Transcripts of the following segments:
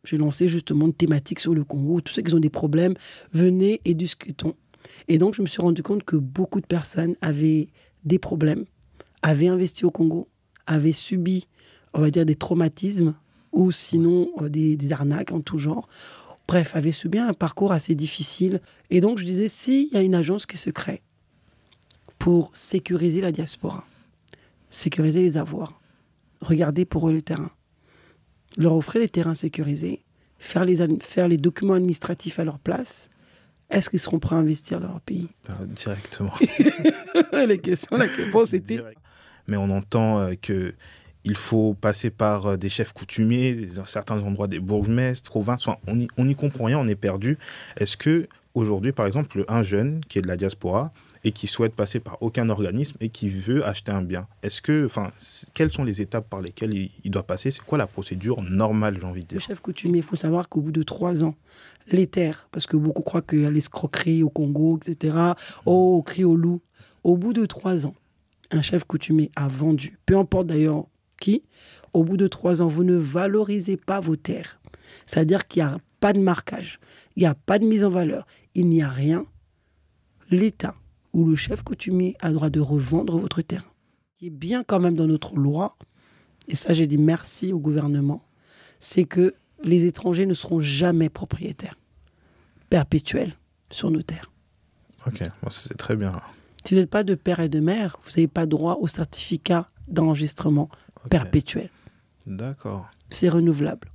J'ai lancé justement une thématique sur le Congo. Tous ceux qui ont des problèmes, venez et discutons. Et donc, je me suis rendu compte que beaucoup de personnes avaient des problèmes, avaient investi au Congo, avaient subi, on va dire, des traumatismes ou sinon des arnaques en tout genre. Bref, avaient subi un parcours assez difficile. Et donc, je disais, s'il y a une agence qui se crée pour sécuriser la diaspora, sécuriser les avoirs, regarder pour eux le terrain, leur offrir des terrains sécurisés, faire les documents administratifs à leur place, est-ce qu'ils seront prêts à investir dans leur pays? Directement. Les questions, la réponse était... Mais on entend qu'il faut passer par des chefs coutumiers, dans certains endroits des bourgmestres, provinces. Enfin, on n'y comprend rien, on est perdu. Est-ce que aujourd'hui, par exemple, un jeune qui est de la diaspora et qui souhaite passer par aucun organisme et qui veut acheter un bien, quelles sont les étapes par lesquelles il doit passer? C'est quoi la procédure normale, j'ai envie de dire? Le chef coutumier, il faut savoir qu'au bout de 3 ans, les terres, parce que beaucoup croient qu'il y a l'escroquerie au Congo, etc., au cri au loup. Au bout de 3 ans, un chef coutumier a vendu, peu importe d'ailleurs qui, au bout de 3 ans, vous ne valorisez pas vos terres. C'est-à-dire qu'il n'y a pas de marquage, il n'y a pas de mise en valeur, il n'y a rien. L'État ou le chef coutumier a le droit de revendre votre terrain. Ce qui est bien quand même dans notre loi, et ça j'ai dit merci au gouvernement, c'est que les étrangers ne seront jamais propriétaires perpétuels sur nos terres. Ok, c'est très bien. Si vous n'êtes pas de père et de mère, vous n'avez pas droit au certificat d'enregistrement perpétuel. D'accord. C'est renouvelable.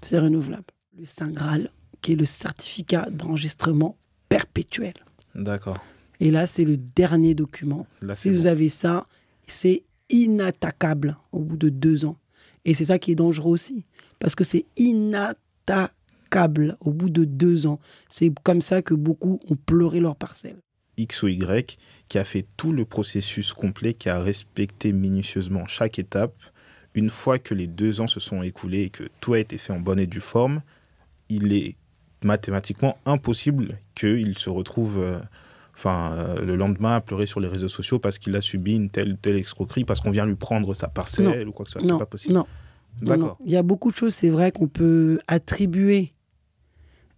C'est renouvelable. Le Saint Graal, qui est le certificat d'enregistrement perpétuel. D'accord. Et là, c'est le dernier document. Là, si vous avez ça, c'est inattaquable au bout de 2 ans. Et c'est ça qui est dangereux aussi. Parce que c'est inattaquable au bout de 2 ans. C'est comme ça que beaucoup ont pleuré leur parcelle. X ou Y, qui a fait tout le processus complet, qui a respecté minutieusement chaque étape. Une fois que les 2 ans se sont écoulés et que tout a été fait en bonne et due forme, il est mathématiquement impossible qu'il se retrouve le lendemain à pleurer sur les réseaux sociaux parce qu'il a subi une telle escroquerie, parce qu'on vient lui prendre sa parcelle ou quoi que ce soit. C'est pas possible. Non. D'accord. Il y a beaucoup de choses, c'est vrai, qu'on peut attribuer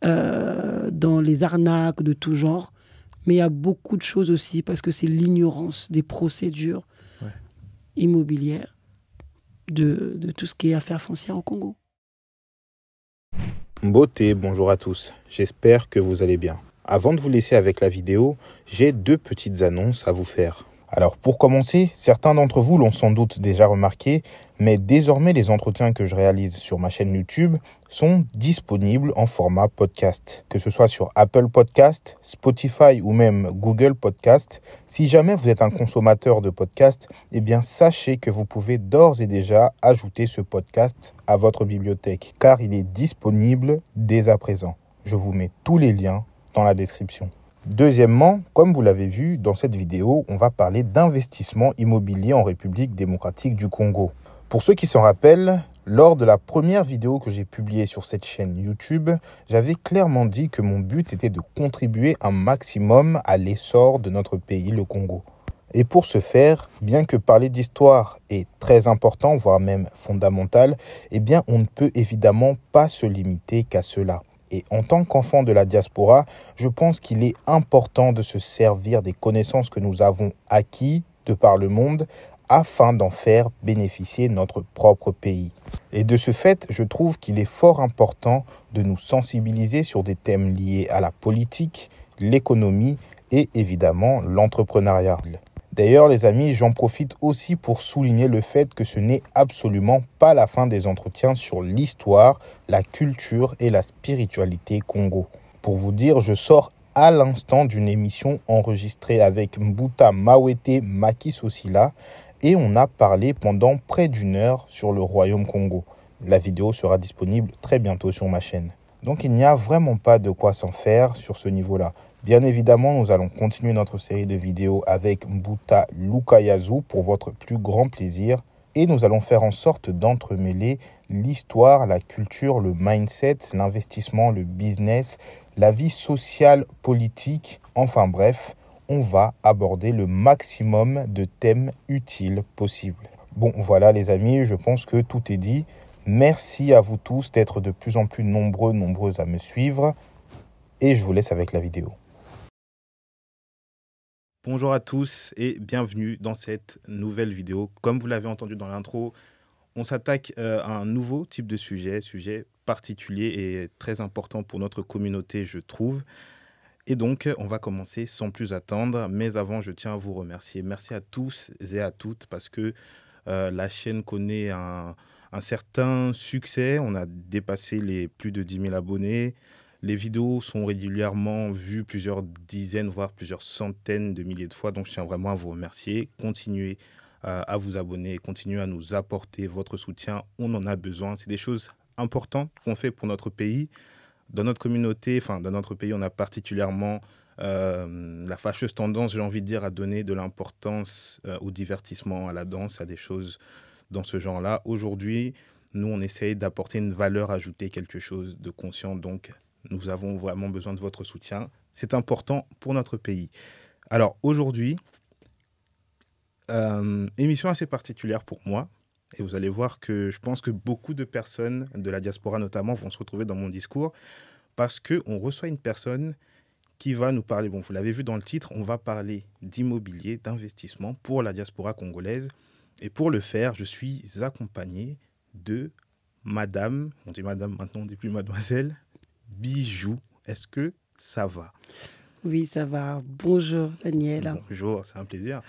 dans les arnaques de tout genre, mais il y a beaucoup de choses aussi parce que c'est l'ignorance des procédures immobilières de tout ce qui est affaires foncières au Congo. Beauté, bonjour à tous. J'espère que vous allez bien. Avant de vous laisser avec la vidéo, j'ai 2 petites annonces à vous faire. Alors pour commencer, certains d'entre vous l'ont sans doute déjà remarqué, mais désormais les entretiens que je réalise sur ma chaîne YouTube sont disponibles en format podcast. Que ce soit sur Apple Podcast, Spotify ou même Google Podcast, si jamais vous êtes un consommateur de podcast, eh bien sachez que vous pouvez d'ores et déjà ajouter ce podcast à votre bibliothèque, car il est disponible dès à présent. Je vous mets tous les liens dans la description. Deuxièmement, comme vous l'avez vu dans cette vidéo, on va parler d'investissement immobilier en République démocratique du Congo. Pour ceux qui s'en rappellent, lors de la première vidéo que j'ai publiée sur cette chaîne YouTube, j'avais clairement dit que mon but était de contribuer un maximum à l'essor de notre pays, le Congo. Et pour ce faire, bien que parler d'histoire est très important, voire même fondamental, eh bien on ne peut évidemment pas se limiter qu'à cela. Et en tant qu'enfant de la diaspora, je pense qu'il est important de se servir des connaissances que nous avons acquises de par le monde afin d'en faire bénéficier notre propre pays. Et de ce fait, je trouve qu'il est fort important de nous sensibiliser sur des thèmes liés à la politique, l'économie et évidemment l'entrepreneuriat. D'ailleurs, les amis, j'en profite aussi pour souligner le fait que ce n'est absolument pas la fin des entretiens sur l'histoire, la culture et la spiritualité Congo. Pour vous dire, je sors à l'instant d'une émission enregistrée avec Mbuta Mawete Makisosila et on a parlé pendant près d'1 heure sur le Royaume Congo. La vidéo sera disponible très bientôt sur ma chaîne. Donc il n'y a vraiment pas de quoi s'en faire sur ce niveau-là. Bien évidemment, nous allons continuer notre série de vidéos avec Mbuta Lukayazu pour votre plus grand plaisir. Et nous allons faire en sorte d'entremêler l'histoire, la culture, le mindset, l'investissement, le business, la vie sociale, politique. Enfin bref, on va aborder le maximum de thèmes utiles possibles. Bon, voilà les amis, je pense que tout est dit. Merci à vous tous d'être de plus en plus nombreuses à me suivre. Et je vous laisse avec la vidéo. Bonjour à tous et bienvenue dans cette nouvelle vidéo. Comme vous l'avez entendu dans l'intro, on s'attaque à un nouveau type de sujet particulier et très important pour notre communauté, je trouve. Et donc, on va commencer sans plus attendre. Mais avant, je tiens à vous remercier. Merci à tous et à toutes parce que la chaîne connaît un certain succès. On a dépassé les plus de 10 000 abonnés. Les vidéos sont régulièrement vues plusieurs dizaines, voire plusieurs centaines de milliers de fois. Donc, je tiens vraiment à vous remercier. Continuez à vous abonner, continuez à nous apporter votre soutien. On en a besoin. C'est des choses importantes qu'on fait pour notre pays. Dans notre communauté, dans notre pays, on a particulièrement la fâcheuse tendance, j'ai envie de dire, à donner de l'importance au divertissement, à la danse, à des choses dans ce genre-là. Aujourd'hui, nous, on essaye d'apporter une valeur ajoutée, quelque chose de conscient. Donc, nous avons vraiment besoin de votre soutien. C'est important pour notre pays. Alors, aujourd'hui, émission assez particulière pour moi. Et vous allez voir que je pense que beaucoup de personnes de la diaspora notamment vont se retrouver dans mon discours parce qu'on reçoit une personne qui va nous parler, bon, vous l'avez vu dans le titre, on va parler d'immobilier, d'investissement pour la diaspora congolaise. Et pour le faire, je suis accompagné de madame, on dit madame maintenant, on ne dit plus mademoiselle, Bijou. Est-ce que ça va? Oui, ça va. Bonjour Daniel. Bonjour, c'est un plaisir.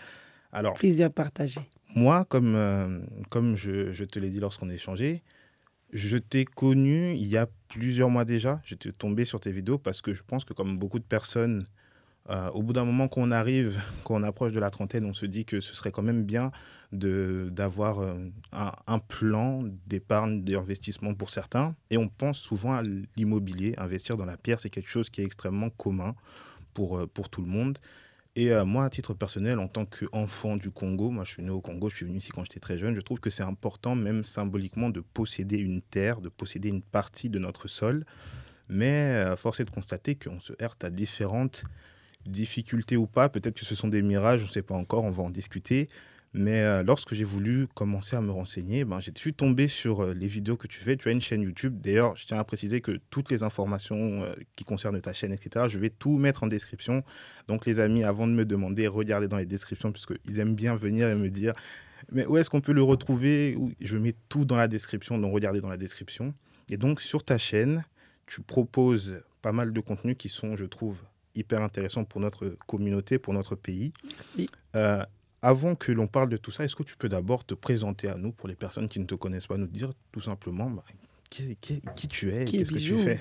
Alors, plaisir partagé. Moi, comme je te l'ai dit lorsqu'on a échangé, je t'ai connu il y a plusieurs mois déjà. J'étais tombé sur tes vidéos parce que je pense que comme beaucoup de personnes, au bout d'un moment qu'on approche de la trentaine, on se dit que ce serait quand même bien d'avoir un plan d'épargne, d'investissement pour certains. Et on pense souvent à l'immobilier. Investir dans la pierre, c'est quelque chose qui est extrêmement commun pour tout le monde. Et moi, à titre personnel, en tant qu'enfant du Congo, moi je suis né au Congo, je suis venu ici quand j'étais très jeune, je trouve que c'est important, même symboliquement, de posséder une terre, de posséder une partie de notre sol. Mais force est de constater qu'on se heurte à différentes difficultés ou pas. Peut-être que ce sont des mirages, on ne sait pas encore, on va en discuter. Mais lorsque j'ai voulu commencer à me renseigner, je suis tombé sur les vidéos que tu fais. Tu as une chaîne YouTube. D'ailleurs, je tiens à préciser que toutes les informations qui concernent ta chaîne, etc., je vais tout mettre en description. Donc les amis, avant de me demander, regardez dans les descriptions, puisqu'ils aiment bien venir et me dire « Mais où est-ce qu'on peut le retrouver ?» Je mets tout dans la description, donc regardez dans la description. Et donc sur ta chaîne, tu proposes pas mal de contenus qui sont, je trouve, hyper intéressants pour notre communauté, pour notre pays. Merci. Avant que l'on parle de tout ça, est-ce que tu peux d'abord te présenter à nous, pour les personnes qui ne te connaissent pas, nous dire tout simplement qui tu es et qu'est-ce que tu fais?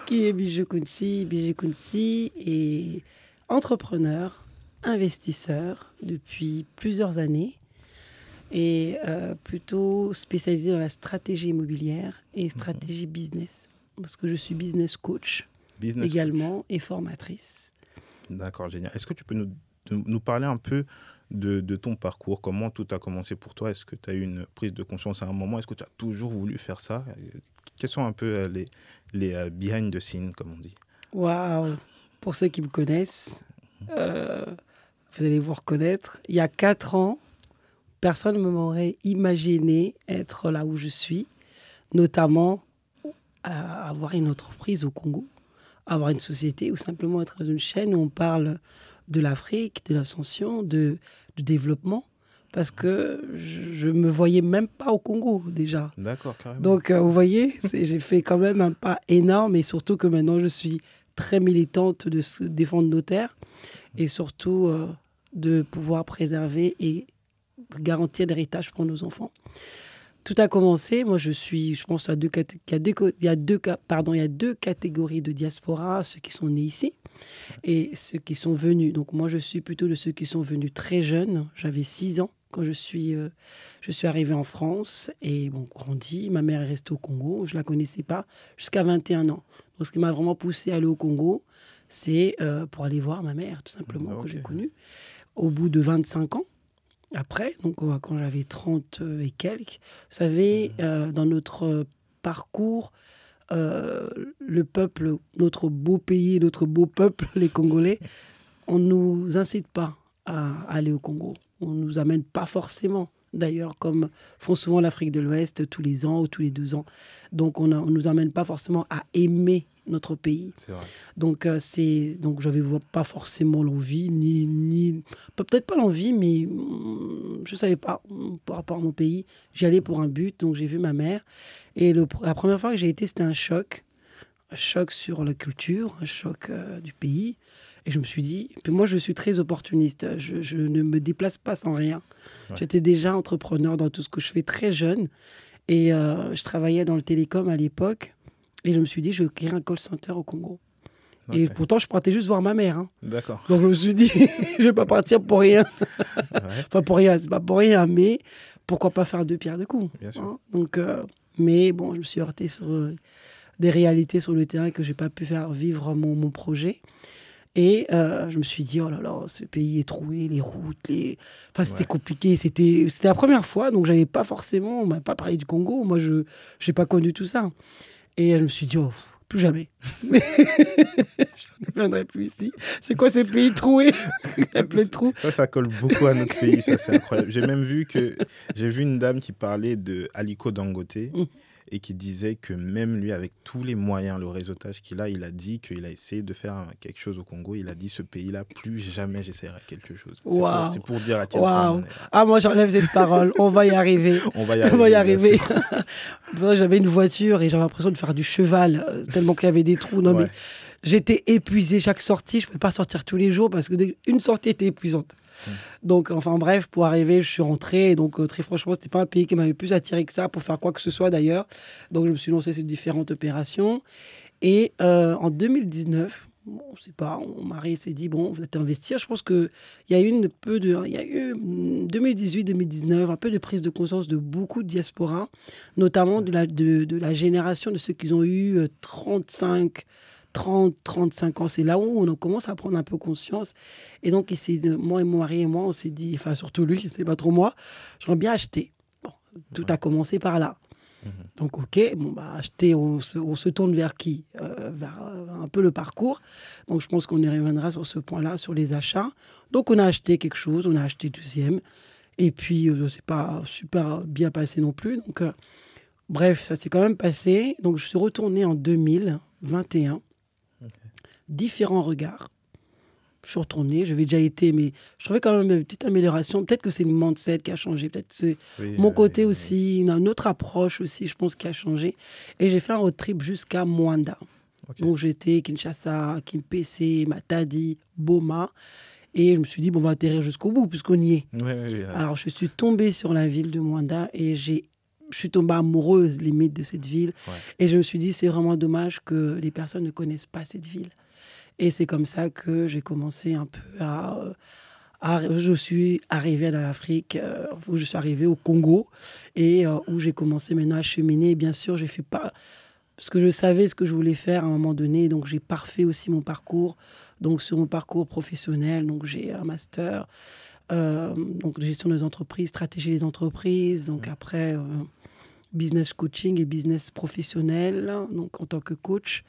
Qui est Bijou Kounsi? Bijou Kounsi est entrepreneur, investisseur depuis plusieurs années et plutôt spécialisé dans la stratégie immobilière et stratégie business. Parce que je suis business coach également et formatrice. D'accord, génial. Est-ce que tu peux nous parler un peu de ton parcours? Comment tout a commencé pour toi? Est-ce que tu as eu une prise de conscience à un moment? Est-ce que tu as toujours voulu faire ça? Quels sont un peu les behind the scenes, comme on dit? Waouh! Pour ceux qui me connaissent, vous allez vous reconnaître. Il y a 4 ans, personne ne m'aurait imaginé être là où je suis, notamment à avoir une entreprise au Congo, avoir une société ou simplement être dans une chaîne où on parle de l'Afrique, de l'ascension, du développement, parce que je ne me voyais même pas au Congo déjà. D'accord, carrément. Donc, vous voyez, j'ai fait quand même un pas énorme et surtout que maintenant, je suis très militante de défendre nos terres et surtout de pouvoir préserver et garantir l'héritage pour nos enfants. Tout a commencé, moi je pense à il y a deux catégories de diaspora, ceux qui sont nés ici et ceux qui sont venus. Donc moi je suis plutôt de ceux qui sont venus très jeunes, j'avais 6 ans quand je suis arrivée en France et grandi. Ma mère est restée au Congo, je ne la connaissais pas jusqu'à 21 ans. Donc ce qui m'a vraiment poussée à aller au Congo, c'est pour aller voir ma mère tout simplement, que j'ai connue au bout de 25 ans. Après, donc quand j'avais 30 et quelques, vous savez, dans notre parcours, le peuple, notre beau pays, notre beau peuple, les Congolais, on ne nous incite pas à aller au Congo. On ne nous amène pas forcément d'ailleurs, comme font souvent l'Afrique de l'Ouest tous les ans ou tous les 2 ans. Donc, on ne nous amène pas forcément à aimer notre pays. C'est vrai. Donc, donc je n'avais pas forcément l'envie, peut-être pas l'envie, mais je ne savais pas par rapport à mon pays. J'y allais pour un but, donc j'ai vu ma mère. Et la première fois que j'ai été, c'était un choc sur la culture, un choc du pays. Et je me suis dit, puis moi je suis très opportuniste, je ne me déplace pas sans rien. Ouais. J'étais déjà entrepreneur dans tout ce que je fais très jeune. Et je travaillais dans le télécom à l'époque. Et je me suis dit, je vais créer un call center au Congo. Okay. Et pourtant, je partais juste voir ma mère. Hein. D'accord. Donc je me suis dit, je ne vais pas partir pour rien. Ouais. Enfin, pour rien, c'est pas pour rien, mais pourquoi pas faire 2 pierres de coups. Bien sûr. Hein. Donc, mais bon, je me suis heurté sur des réalités sur le terrain que je n'ai pas pu faire vivre mon projet. Et je me suis dit, oh là là, ce pays est troué, les routes, enfin, c'était compliqué. C'était la première fois, donc j'avais pas forcément, on m'a pas parlé du Congo. Moi, je n'ai pas connu tout ça. Et je me suis dit, oh, plus jamais. Je ne viendrai plus ici. C'est quoi ces pays troués? Il y a plein de trous. Ça colle beaucoup à notre pays, ça, c'est incroyable. J'ai vu une dame qui parlait de Aliko Dangote. Et qui disait que même lui, avec tous les moyens, le réseautage qu'il a, il a dit qu'il a essayé de faire quelque chose au Congo. Il a dit, ce pays-là, plus jamais j'essaierai quelque chose. C'est pour dire à quel point... Ah, moi, j'enlève cette parole. On va y arriver. On va y arriver. J'avais une voiture et j'avais l'impression de faire du cheval, tellement qu'il y avait des trous. Non, mais j'étais épuisée chaque sortie. Je ne pouvais pas sortir tous les jours parce qu'une sortie était épuisante. Donc, enfin bref, pour arriver, je suis rentrée. Donc, très franchement, ce n'était pas un pays qui m'avait plus attiré que ça pour faire quoi que ce soit d'ailleurs. Donc, je me suis lancée sur différentes opérations. Et en 2019, on sait pas, mon mari s'est dit, bon, vous êtes investir. Je pense qu'il y a eu 2018-2019, un peu de prise de conscience de beaucoup de diaspora, notamment de la génération de ceux qui ont eu 30-35 ans, c'est là où on commence à prendre un peu conscience. Et donc, moi et mon mari et moi, on s'est dit, enfin surtout lui, c'est pas trop moi, j'aimerais bien acheter. Bon, tout a commencé par là. Donc, ok, bon, bah, acheter, on se tourne vers qui? Vers un peu le parcours. Donc, je pense qu'on y reviendra sur ce point-là, sur les achats. Donc, on a acheté quelque chose, on a acheté deuxième. Et puis, c'est pas super bien passé non plus. Donc, bref, ça s'est quand même passé. Donc, je suis retournée en 2021. Différents regards. Je suis retournée, j'avais déjà été, mais je trouvais quand même une petite amélioration. Peut-être que c'est le mindset qui a changé, peut-être c'est mon côté aussi, une autre approche aussi, je pense, qui a changé. Et j'ai fait un road trip jusqu'à Mwanda. Okay. Donc j'étais Kinshasa, Kimpese, Matadi, Boma. Et je me suis dit, bon, on va atterrir jusqu'au bout, puisqu'on y est. Alors je suis tombée sur la ville de Mwanda et je suis tombée amoureuse, limite, de cette ville. Et je me suis dit, c'est vraiment dommage que les personnes ne connaissent pas cette ville. Et c'est comme ça que j'ai commencé un peu je suis arrivée dans l'Afrique, où je suis arrivée au Congo, et où j'ai commencé maintenant à cheminer. Et bien sûr, j'ai fait pas ce que je savais, ce que je voulais faire à un moment donné. Donc, j'ai parfait aussi mon parcours. Donc, sur mon parcours professionnel, donc j'ai un master, donc de gestion des entreprises, stratégie des entreprises. Donc, après, business coaching et business professionnel, donc en tant que coach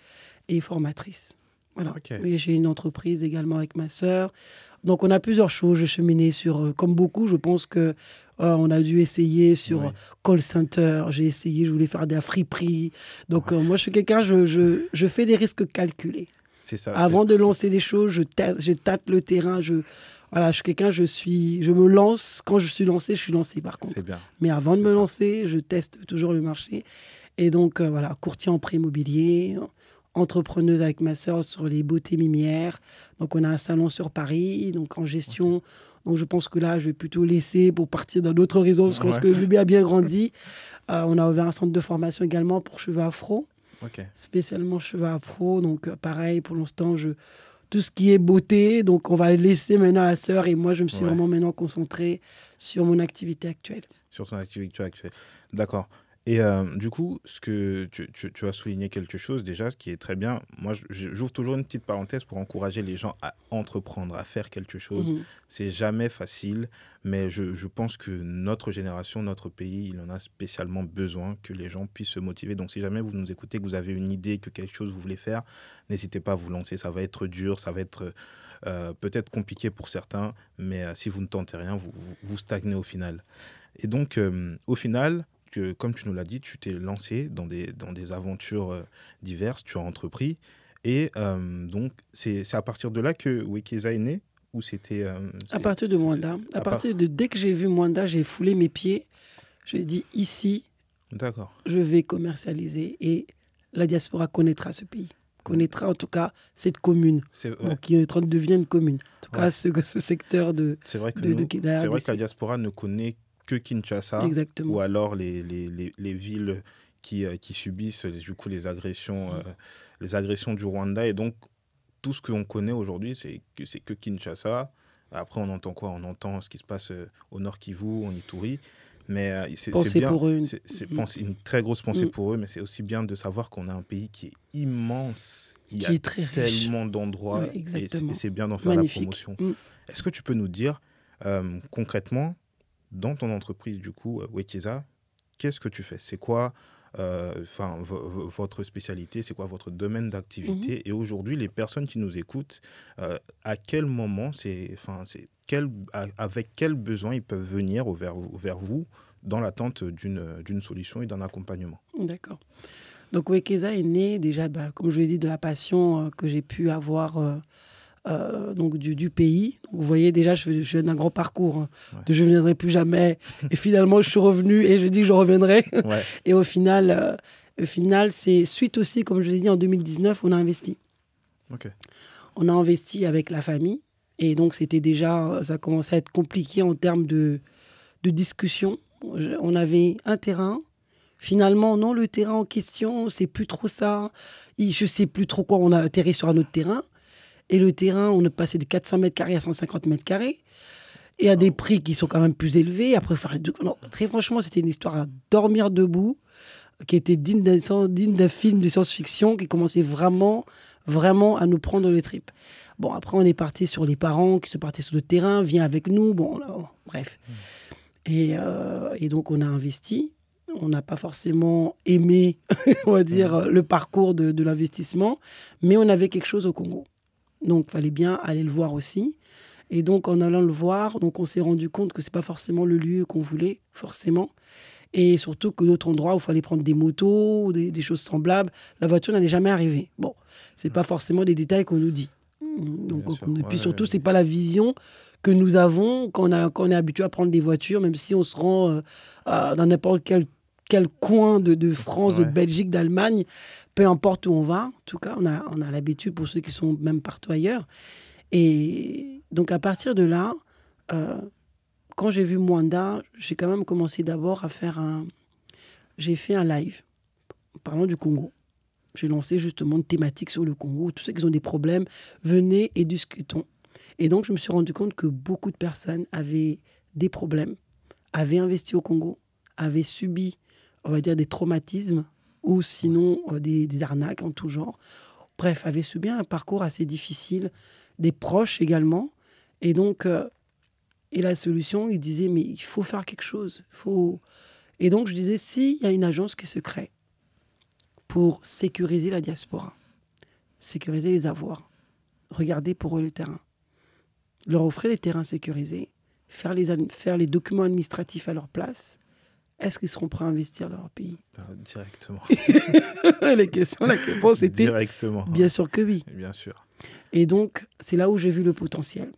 et formatrice. Voilà. Okay. Et j'ai une entreprise également avec ma sœur. Donc, on a plusieurs choses. Je cheminais sur, comme beaucoup, je pense que on a dû essayer sur call center. J'ai essayé, je voulais faire des friperies. Donc, moi, je suis quelqu'un, je fais des risques calculés. C'est ça. Avant de lancer des choses, je tâte le terrain. Je suis quelqu'un, je me lance. Quand je suis lancé, je suis lancé par contre. C'est bien. Mais avant de me lancer, je teste toujours le marché. Et donc, courtier en prêt immobilier, entrepreneuse avec ma sœur sur les beautés mimières. Donc, on a un salon sur Paris, donc en gestion. Okay. Donc, je pense que là, je vais plutôt laisser pour partir dans d'autres réseaux, parce que je pense que le bébé a bien grandi. On a ouvert un centre de formation également pour cheveux afro, spécialement cheveux afro. Donc, pareil, pour l'instant, tout ce qui est beauté, donc on va laisser maintenant la sœur. Et moi, je me suis vraiment maintenant concentrée sur mon activité actuelle. Sur ton activité actuelle. D'accord. Et du coup, ce que tu as souligné quelque chose déjà qui est très bien. Moi, j'ouvre toujours une petite parenthèse pour encourager les gens à entreprendre, à faire quelque chose. Mhm. C'est jamais facile, mais je pense que notre génération, notre pays, il en a spécialement besoin que les gens puissent se motiver. Donc, si jamais vous nous écoutez, que vous avez une idée, que quelque chose vous voulez faire, n'hésitez pas à vous lancer. Ça va être dur, ça va être peut-être compliqué pour certains, mais si vous ne tentez rien, vous stagnez au final. Et donc, au final, comme tu nous l'as dit, tu t'es lancé dans des aventures diverses, tu as entrepris. Et donc, c'est à partir de là que Wekeza est né ou c'était... À partir de Mwanda. Dès que j'ai vu Mwanda, j'ai foulé mes pieds. Je dit, ici, D'accord. je vais commercialiser et la diaspora connaîtra ce pays. Connaîtra en tout cas cette commune, qui est en train de devenir une commune. En tout cas, ce secteur de... C'est vrai que la la diaspora ne connaît que Kinshasa. Exactement. Ou alors les villes qui subissent du coup les agressions du Rwanda. Et donc, tout ce qu'on connaît aujourd'hui, c'est que Kinshasa. Après, on entend quoi? On entend ce qui se passe au Nord Kivu, en Ituri. Mais c'est bien, pour eux. une très grosse pensée pour eux, mais c'est aussi bien de savoir qu'on a un pays qui est immense. Il y a très tellement d'endroits et c'est bien d'en faire magnifique. La promotion. Est-ce que tu peux nous dire concrètement, dans ton entreprise, du coup, Wekeza, qu'est-ce que tu fais? C'est quoi votre spécialité? C'est quoi votre domaine d'activité? Et aujourd'hui, les personnes qui nous écoutent, à quel moment, avec quel besoin ils peuvent venir vers vous dans l'attente d'une solution et d'un accompagnement? D'accord. Donc, Wekeza est né déjà, comme je l'ai dit, de la passion que j'ai pu avoir donc du pays. Donc, vous voyez, déjà, je viens d'un grand parcours. Je ne reviendrai plus jamais. Et finalement, je suis revenu et je dis que je reviendrai. Ouais. Et au final, c'est suite aussi, comme je l'ai dit, en 2019, on a investi. Okay. On a investi avec la famille. Et donc, c'était déjà, ça commençait à être compliqué en termes de discussion. On avait un terrain. Finalement, non, le terrain en question, c'est plus trop ça. Je ne sais plus trop quoi. On a atterri sur un autre terrain. Et le terrain, on est passé de 400 mètres carrés à 150 mètres carrés. Et à des prix qui sont quand même plus élevés. Après, non, très franchement, c'était une histoire à dormir debout, qui était digne d'un film de science-fiction, qui commençait vraiment, vraiment à nous prendre les tripes. Bon, après, on est parti sur les parents qui sont partis sur le terrain, viens avec nous. Bon, bref. Et donc, on a investi. On n'a pas forcément aimé, on va dire, le parcours de l'investissement, mais on avait quelque chose au Congo. Donc, il fallait bien aller le voir aussi. Et donc, en allant le voir, donc on s'est rendu compte que ce n'est pas forcément le lieu qu'on voulait, forcément. Et surtout que d'autres endroits où il fallait prendre des motos, des choses semblables, la voiture n'allait jamais arriver. Bon, ce n'est pas forcément des détails qu'on nous dit. Donc, et puis surtout, ce n'est pas la vision que nous avons quand on est habitué à prendre des voitures, même si on se rend dans n'importe quel coin de France, de Belgique, d'Allemagne, peu importe où on va. En tout cas, on a l'habitude pour ceux qui sont même partout ailleurs. Et donc, à partir de là, quand j'ai vu Mwanda, j'ai quand même commencé d'abord à faire J'ai fait un live parlant du Congo. J'ai lancé justement une thématique sur le Congo. Tous ceux qui ont des problèmes, venez et discutons. Et donc, je me suis rendu compte que beaucoup de personnes avaient des problèmes, avaient investi au Congo, avaient subi, on va dire, des traumatismes ou sinon des arnaques en tout genre. Bref, avaient subi un parcours assez difficile, des proches également. Et donc, et la solution, il disait, mais il faut faire quelque chose. Et donc, je disais, s'il y a une agence qui se crée pour sécuriser la diaspora, sécuriser les avoirs, regarder pour eux le terrain, leur offrir des terrains sécurisés, faire les documents administratifs à leur place, est-ce qu'ils seront prêts à investir dans leur pays? Directement. La réponse était directement. Bien sûr que oui. Bien sûr. Et donc, c'est là où j'ai vu le potentiel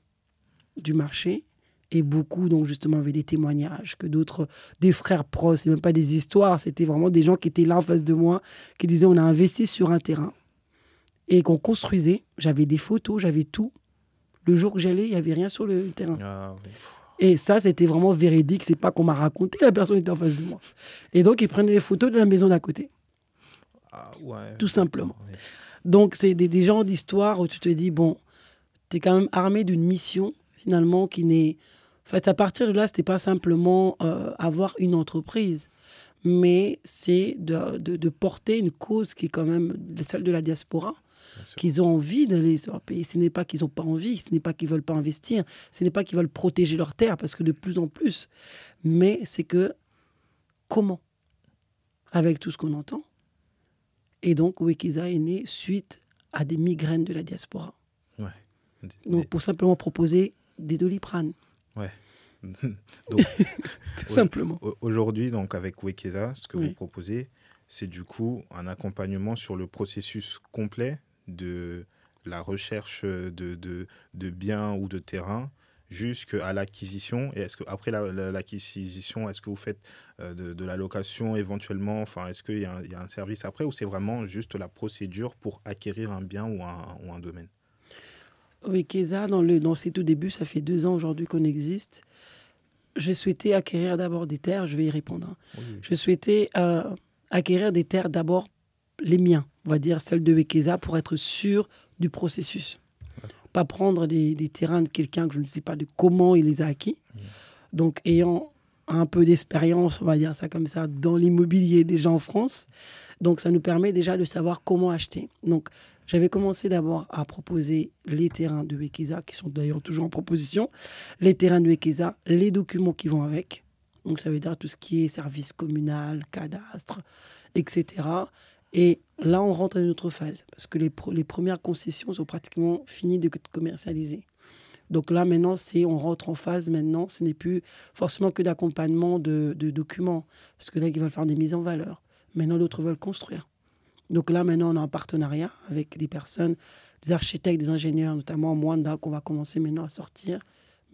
du marché. Et beaucoup, donc justement, avaient des témoignages que d'autres, des frères proches, c'est même pas des histoires, c'était vraiment des gens qui étaient là en face de moi, qui disaient on a investi sur un terrain et qu'on construisait. J'avais des photos, j'avais tout. Le jour que j'allais, il n'y avait rien sur le terrain. Ah, oui. Et ça, c'était vraiment véridique. C'est pas qu'on m'a raconté, la personne était en face de moi. Et donc, ils prenaient les photos de la maison d'à côté. Ah, ouais. Tout simplement. Oui. Donc, c'est des genres d'histoires où tu te dis, bon, tu es quand même armé d'une mission, finalement, qui n'est... En fait, à partir de là, ce n'était pas simplement avoir une entreprise, mais c'est de porter une cause qui est quand même celle de la diaspora, qu'ils ont envie d'aller sur leur pays. Ce n'est pas qu'ils n'ont pas envie, ce n'est pas qu'ils ne veulent pas investir, ce n'est pas qu'ils veulent protéger leur terre, parce que de plus en plus, mais c'est que comment, avec tout ce qu'on entend. Et donc, Wekeza est né suite à des migraines de la diaspora. Ouais. Donc, pour simplement proposer des Doliprane. Ouais. Donc, tout simplement. Aujourd'hui, donc, avec Wekeza, ce que vous proposez, c'est du coup un accompagnement sur le processus complet de la recherche de biens ou de terrains jusqu'à l'acquisition. Et est-ce qu'après l'acquisition, est-ce que vous faites de la location éventuellement? Enfin, est-ce qu'il y a un service après, ou c'est vraiment juste la procédure pour acquérir un bien ou un domaine? Wekeza, dans ses tout débuts, ça fait 2 ans aujourd'hui qu'on existe. Je souhaitais acquérir d'abord des terres, je vais y répondre. Hein. Oui. Je souhaitais acquérir des terres, d'abord les miens, on va dire celles de Wekeza, pour être sûr du processus. Pas prendre des terrains de quelqu'un que je ne sais pas de comment il les a acquis. Donc, ayant un peu d'expérience, on va dire ça comme ça, dans l'immobilier déjà en France, donc ça nous permet déjà de savoir comment acheter. Donc, j'avais commencé d'abord à proposer les terrains de Wekeza, qui sont d'ailleurs toujours en proposition, les terrains de Wekeza, les documents qui vont avec. Donc, ça veut dire tout ce qui est service communal, cadastre, etc. Et là, on rentre dans une autre phase, parce que les premières concessions sont pratiquement finies de commercialiser. Donc là, maintenant, on rentre en phase. Maintenant, ce n'est plus forcément que d'accompagnement de documents, parce que là, ils veulent faire des mises en valeur. Maintenant, d'autres veulent construire. Donc là, maintenant, on est en partenariat avec des personnes, des architectes, des ingénieurs, notamment en Mwanda, qu'on va commencer maintenant à sortir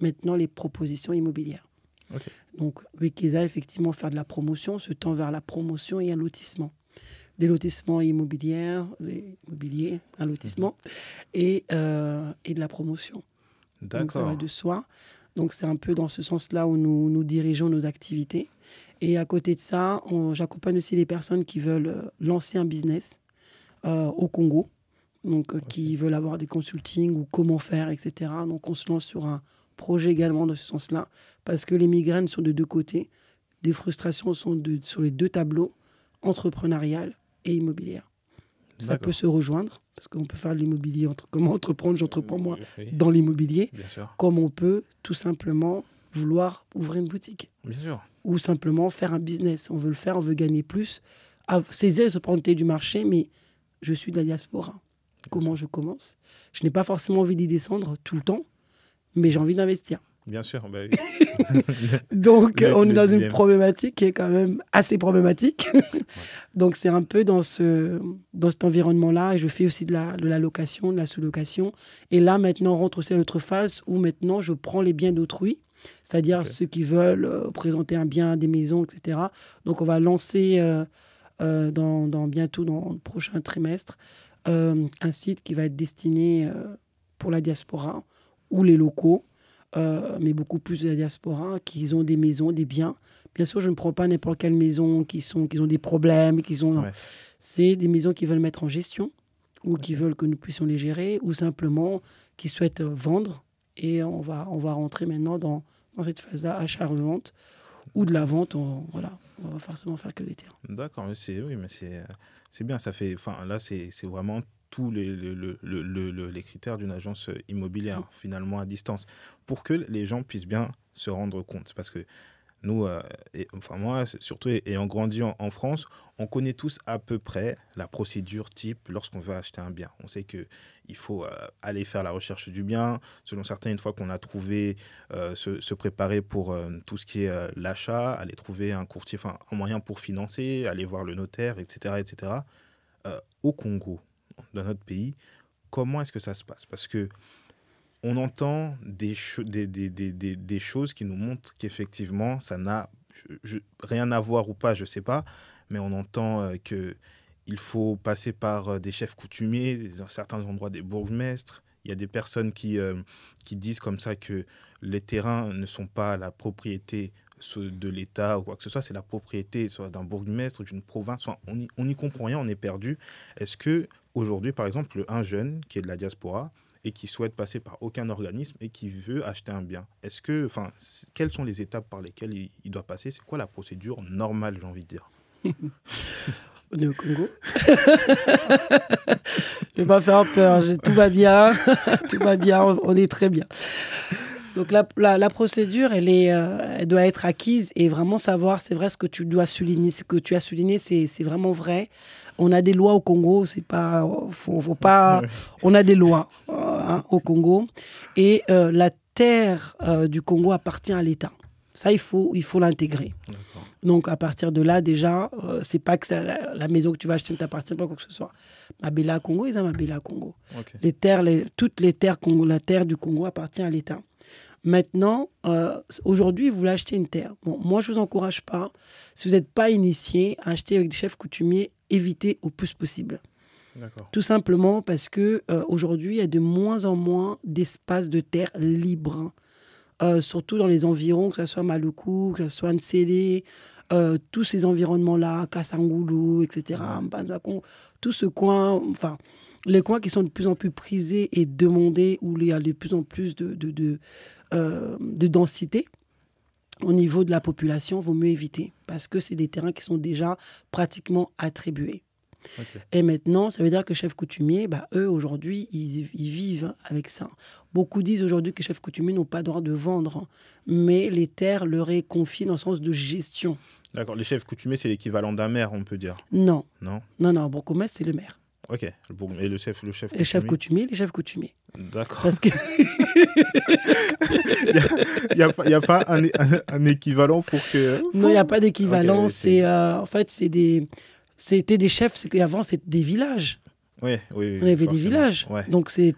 maintenant les propositions immobilières. Okay. Donc, Wekeza, effectivement, faire de la promotion, se tend vers la promotion et un lotissement. Des lotissements immobiliers, un lotissement, et de la promotion. D'accord. Donc, ça va de soi. Donc, c'est un peu dans ce sens-là où nous dirigeons nos activités. Et à côté de ça, j'accompagne aussi les personnes qui veulent lancer un business au Congo, donc qui veulent avoir des consultings ou comment faire, etc. Donc, on se lance sur un projet également dans ce sens-là, parce que les migraines sont de 2 côtés. Des frustrations sont sur les 2 tableaux, entrepreneurial et immobilière. Ça peut se rejoindre, parce qu'on peut faire de l'immobilier, comment entreprendre, j'entreprends moi dans l'immobilier, comme on peut tout simplement vouloir ouvrir une boutique. Bien sûr. Ou simplement faire un business. On veut le faire, on veut gagner plus, saisir les opportunités du marché, mais je suis de la diaspora. Comment je commence? Je n'ai pas forcément envie d'y descendre tout le temps, mais j'ai envie d'investir. Bien sûr. Bah oui. Donc, on est dans une problématique qui est quand même assez problématique. Donc, c'est un peu dans cet environnement-là. Et je fais aussi de la location, de la sous-location. Et là, maintenant, on rentre aussi à l'autre phase où maintenant, je prends les biens d'autrui, c'est-à-dire ceux qui veulent présenter un bien, des maisons, etc. Donc, on va lancer bientôt, dans le prochain trimestre, un site qui va être destiné pour la diaspora ou les locaux. Mais beaucoup plus de la diaspora, qui ont des maisons, des biens. Bien sûr, je ne prends pas n'importe quelle maison qui ont des problèmes. C'est des maisons qui veulent mettre en gestion ou qui veulent que nous puissions les gérer ou simplement qui souhaitent vendre. Et on va rentrer maintenant dans cette phase-là, achat-revente ou de la vente. On va forcément faire que des terrains. D'accord, mais c'est bien. Ça fait, là, c'est vraiment tous les critères d'une agence immobilière, finalement à distance, pour que les gens puissent bien se rendre compte. Parce que nous, moi, surtout ayant grandi en France, on connaît tous à peu près la procédure type lorsqu'on veut acheter un bien. On sait qu'il faut aller faire la recherche du bien. Selon certains, une fois qu'on a trouvé, se préparer pour tout ce qui est l'achat, aller trouver un courtier, un moyen pour financer, aller voir le notaire, etc. etc. Au Congo, dans notre pays, comment est-ce que ça se passe? Parce que on entend des choses qui nous montrent qu'effectivement, ça n'a rien à voir ou pas, je ne sais pas, mais on entend qu'il faut passer par des chefs coutumiers, dans certains endroits des bourgmestres. Il y a des personnes qui disent comme ça que les terrains ne sont pas la propriété de l'État ou quoi que ce soit, c'est la propriété soit d'un bourgmestre, d'une province. On n'y comprend rien, on est perdu. Est-ce que aujourd'hui, par exemple, un jeune qui est de la diaspora et qui souhaite passer par aucun organisme et qui veut acheter un bien, quelles sont les étapes par lesquelles il doit passer? C'est quoi la procédure normale, j'ai envie de dire? On est au Congo. Je vais pas faire peur. Tout va bien. Tout va bien. On est très bien. Donc la procédure, elle doit être acquise et vraiment savoir, c'est vrai ce que tu dois souligner, ce que tu as souligné, c'est vraiment vrai. On a des lois au Congo, c'est pas, faut pas, on a des lois au Congo et la terre du Congo appartient à l'État. Ça, il faut l'intégrer. D'accord. Donc, à partir de là, déjà, c'est pas que la maison que tu vas acheter ne t'appartient pas, quoi que ce soit. Mabela Congo, ils ont Mabela Congo. Okay. Toutes les terres Congo, la terre du Congo appartient à l'État. Maintenant, aujourd'hui, vous voulez acheter une terre. Bon, moi, je ne vous encourage pas, si vous n'êtes pas initié, à acheter avec des chefs coutumiers, évitez au plus possible. D'accord. Tout simplement parce qu'aujourd'hui, il y a de moins en moins d'espaces de terre libres. Surtout dans les environs, que ce soit Maluku, que ce soit Nsele, tous ces environnements-là, Kasangulu, etc., Mbanzakongo, tout ce coin, enfin, les coins qui sont de plus en plus prisés et demandés, où il y a de plus en plus de densité au niveau de la population, il vaut mieux éviter, parce que c'est des terrains qui sont déjà pratiquement attribués. Okay. Et maintenant, ça veut dire que chefs coutumiers, eux, aujourd'hui, ils vivent avec ça. Beaucoup disent aujourd'hui que les chefs coutumiers n'ont pas le droit de vendre, mais les terres leur est confiées dans le sens de gestion. D'accord. Les chefs coutumiers, c'est l'équivalent d'un maire, on peut dire. Non. Bourgmestre, c'est le maire. Ok. Et le chef coutumier. Les chefs coutumiers. D'accord. Parce que... Il n'y a pas un équivalent pour que... Non, il n'y a pas d'équivalent. Okay, en fait, c'était des chefs, c'est qu'avant, c'était des villages. Oui, on avait forcément. Des villages. Ouais. Donc, c'est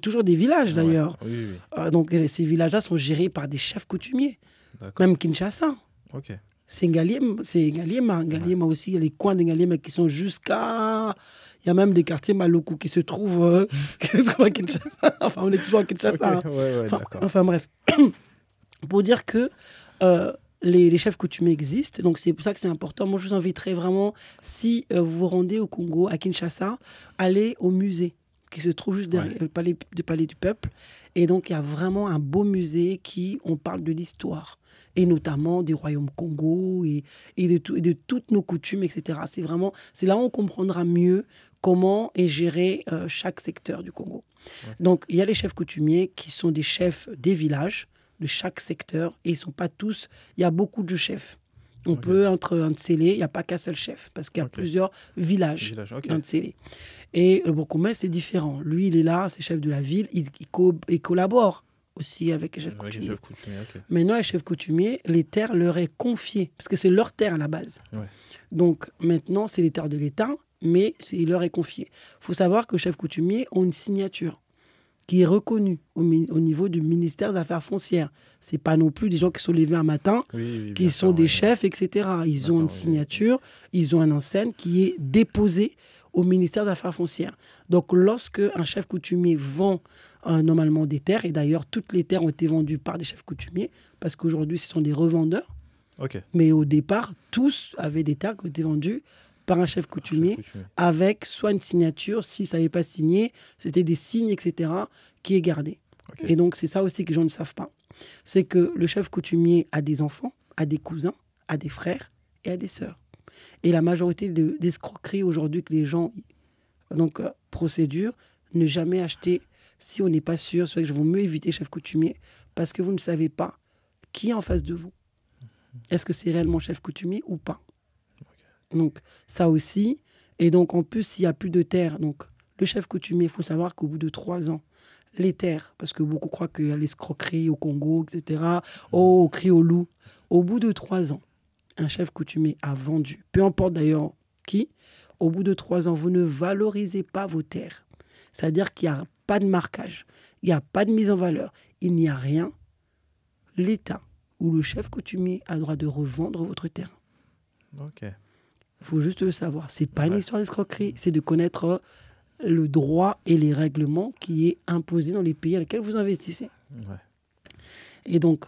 toujours des villages, d'ailleurs. Ouais, oui. Donc, ces villages-là sont gérés par des chefs coutumiers. Même Kinshasa. Ok. C'est Ngaliema. Ngaliema aussi, il y a les coins de Ngaliema qui sont jusqu'à... Il y a même des quartiers Maloku qui se trouvent à Kinshasa. Enfin, on est toujours à Kinshasa. Okay. Enfin, bref. Pour dire que... les chefs coutumiers existent, donc c'est pour ça que c'est important. Moi, je vous inviterai vraiment, si vous vous rendez au Congo, à Kinshasa, allez au musée qui se trouve juste derrière le palais du peuple. Et donc, il y a vraiment un beau musée on parle de l'histoire, et notamment du royaume Congo et de toutes nos coutumes, etc. C'est là où on comprendra mieux comment est géré chaque secteur du Congo. Ouais. Donc, il y a les chefs coutumiers qui sont des chefs des villages, de chaque secteur, et ils sont pas tous... Il y a beaucoup de chefs. On peut, entre Nsele, il n'y a pas qu'un seul chef, parce qu'il y a plusieurs villages dans Nsele. Et le bourgmestre, c'est différent. Lui, il est là, c'est chef de la ville, il collabore aussi avec les chefs coutumiers. Maintenant, les chefs coutumiers, les terres leur est confiées, parce que c'est leur terre à la base. Ouais. Donc, maintenant, c'est les terres de l'État, mais il leur est confié. Il faut savoir que les chefs coutumiers ont une signature qui est reconnu au niveau du ministère des Affaires foncières. Ce n'est pas non plus des gens qui sont levés un matin, qui sont des chefs, etc. Ils ont une signature, ils ont un enseigne qui est déposé au ministère des Affaires foncières. Donc, lorsque un chef coutumier vend normalement des terres, et d'ailleurs, toutes les terres ont été vendues par des chefs coutumiers, parce qu'aujourd'hui, ce sont des revendeurs. Okay. Mais au départ, tous avaient des terres qui ont été vendues par un chef coutumier, avec soit une signature, si ça n'avait pas signé, c'était des signes, etc., qui est gardé. Okay. Et donc, c'est ça aussi que les gens ne savent pas. C'est que le chef coutumier a des enfants, a des cousins, a des frères et a des sœurs. Et la majorité d'escroqueries aujourd'hui que les gens... Donc, procédure, ne jamais acheter si on n'est pas sûr. C'est vrai que je vaut mieux éviter chef coutumier, parce que vous ne savez pas qui est en face de vous. Est-ce que c'est réellement chef coutumier ou pas? Donc, ça aussi. Et donc, en plus, s'il n'y a plus de terre, donc le chef coutumier, il faut savoir qu'au bout de 3 ans, les terres, parce que beaucoup croient qu'il y a l'escroquerie au Congo, etc., au cri au loup. Au bout de 3 ans, un chef coutumier a vendu, peu importe d'ailleurs qui, au bout de 3 ans, vous ne valorisez pas vos terres. C'est-à-dire qu'il n'y a pas de marquage, il n'y a pas de mise en valeur, il n'y a rien. L'État ou le chef coutumier a le droit de revendre votre terrain. Ok. Il faut juste le savoir. Ce n'est pas une histoire d'escroquerie, c'est de connaître le droit et les règlements qui est imposé dans les pays dans lesquels vous investissez. Ouais. Et donc,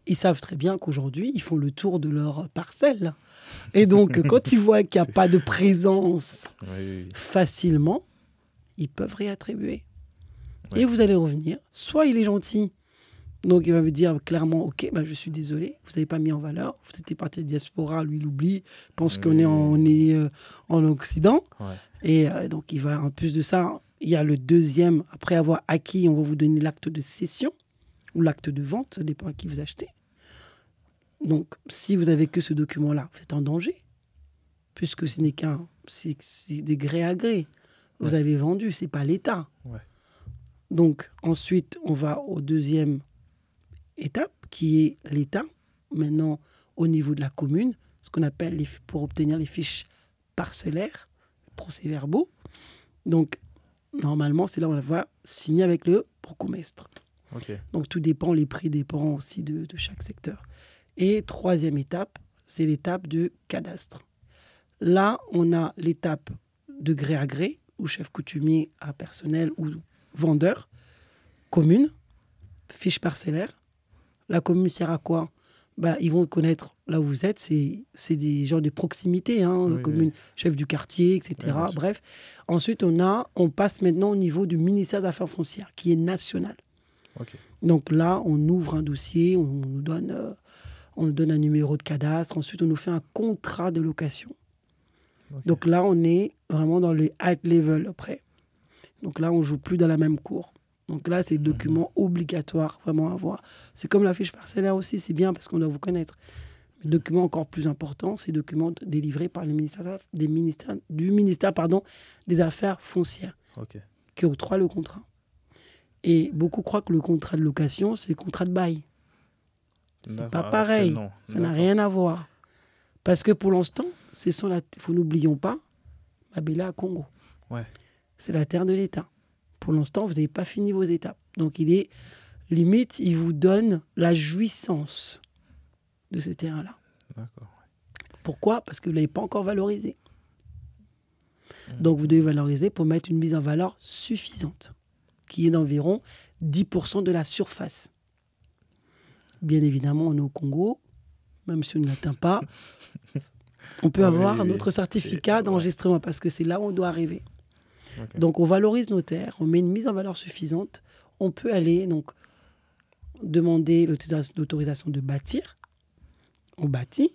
ils savent très bien qu'aujourd'hui, ils font le tour de leur parcelle. Et donc, quand ils voient qu'il n'y a pas de présence facilement, ils peuvent réattribuer. Ouais. Et vous allez revenir. Soit il est gentil Donc, il va vous dire clairement, OK, bah, je suis désolé, vous n'avez pas mis en valeur. Vous étiez parti de diaspora, lui, il oublie, pense qu'on est, en Occident. Ouais. Et donc, il va, en plus de ça, il y a le deuxième, après avoir acquis, on va vous donner l'acte de cession ou l'acte de vente, ça dépend à qui vous achetez. Donc, si vous avez que ce document-là, vous êtes en danger, puisque ce n'est c'est des gré à gré. Vous avez vendu, c'est pas l'État. Ouais. Donc, ensuite, on va au deuxième étape, qui est l'État. Maintenant, au niveau de la commune, ce qu'on appelle, pour obtenir les fiches parcellaires, procès-verbaux. Donc, normalement, c'est là où on va signer avec le bourgmestre. Ok. Donc, tout dépend, les prix dépendent aussi de chaque secteur. Et troisième étape, c'est l'étape de cadastre. Là, on a l'étape de gré à gré, ou chef coutumier à personnel ou vendeur, commune, fiche parcellaire. La commune sert à quoi? Ils vont connaître là où vous êtes, c'est des gens de proximité, Oui, commune, oui. chef du quartier, etc. Oui, Bref, ensuite on passe maintenant au niveau du ministère des Affaires foncières, qui est national. Ok. Donc là, on ouvre un dossier, on nous donne un numéro de cadastre, ensuite on nous fait un contrat de location. Ok. Donc là, on est vraiment dans le high level après. Donc là, on ne joue plus dans la même cour. Donc là, c'est document obligatoire vraiment à avoir. C'est comme la fiche parcellaire aussi, c'est bien parce qu'on doit vous connaître. Le document encore plus important, c'est le document délivré par le ministère des Affaires foncières, Ok. qui octroie le contrat. Et beaucoup croient que le contrat de location, c'est le contrat de bail. C'est D'accord. pas Alors que pareil. non. Ça n'a D'accord. rien à voir. Parce que pour l'instant, n'oublions pas, Mabéla à Congo. Ouais. C'est la terre de l'État. Pour l'instant, vous n'avez pas fini vos étapes. Donc, il vous donne la jouissance de ce terrain-là. D'accord. Pourquoi? Parce que vous ne l'avez pas encore valorisé. Donc, vous devez valoriser pour mettre une mise en valeur suffisante, qui est d'environ 10% de la surface. Bien évidemment, on est au Congo, même si on ne l'atteint pas, on peut avoir notre certificat d'enregistrement parce que c'est là où on doit arriver. Okay. Donc, on valorise nos terres, on met une mise en valeur suffisante. On peut aller donc demander l'autorisation de bâtir. On bâtit,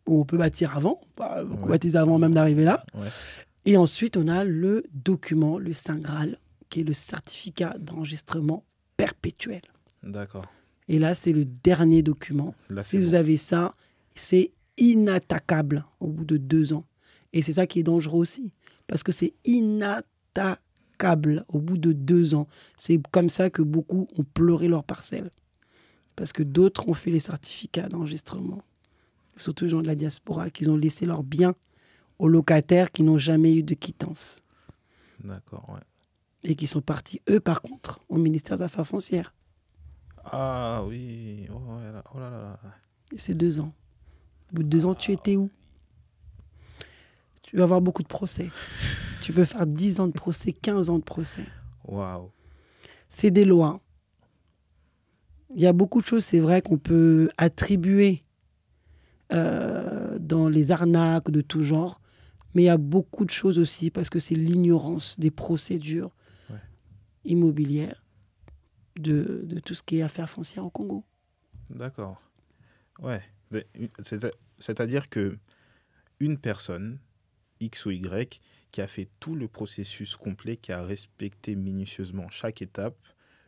ou on peut bâtir avant. On peut bâtir avant même d'arriver là. Ouais. Et ensuite, on a le document, le Saint Graal, qui est le certificat d'enregistrement perpétuel. D'accord. Et là, c'est le dernier document. Là, si vous avez ça, c'est inattaquable au bout de 2 ans. Et c'est ça qui est dangereux aussi. Parce que c'est inattaquable au bout de 2 ans. C'est comme ça que beaucoup ont pleuré leur parcelle. Parce que d'autres ont fait les certificats d'enregistrement. Surtout les gens de la diaspora, qui ont laissé leurs biens aux locataires qui n'ont jamais eu de quittance. D'accord, ouais. Et qui sont partis, eux, par contre, au ministère des Affaires foncières. Ah oui, oh là là. Et c'est 2 ans. Au bout de 2 ans, tu étais où? Tu vas avoir beaucoup de procès. Tu peux faire 10 ans de procès, 15 ans de procès. Waouh. C'est des lois. Il y a beaucoup de choses, c'est vrai, qu'on peut attribuer dans les arnaques de tout genre. Mais il y a beaucoup de choses aussi parce que c'est l'ignorance des procédures immobilières de tout ce qui est affaires foncières au Congo. D'accord. Ouais. C'est-à-dire que une personne, X ou Y, qui a fait tout le processus complet, qui a respecté minutieusement chaque étape,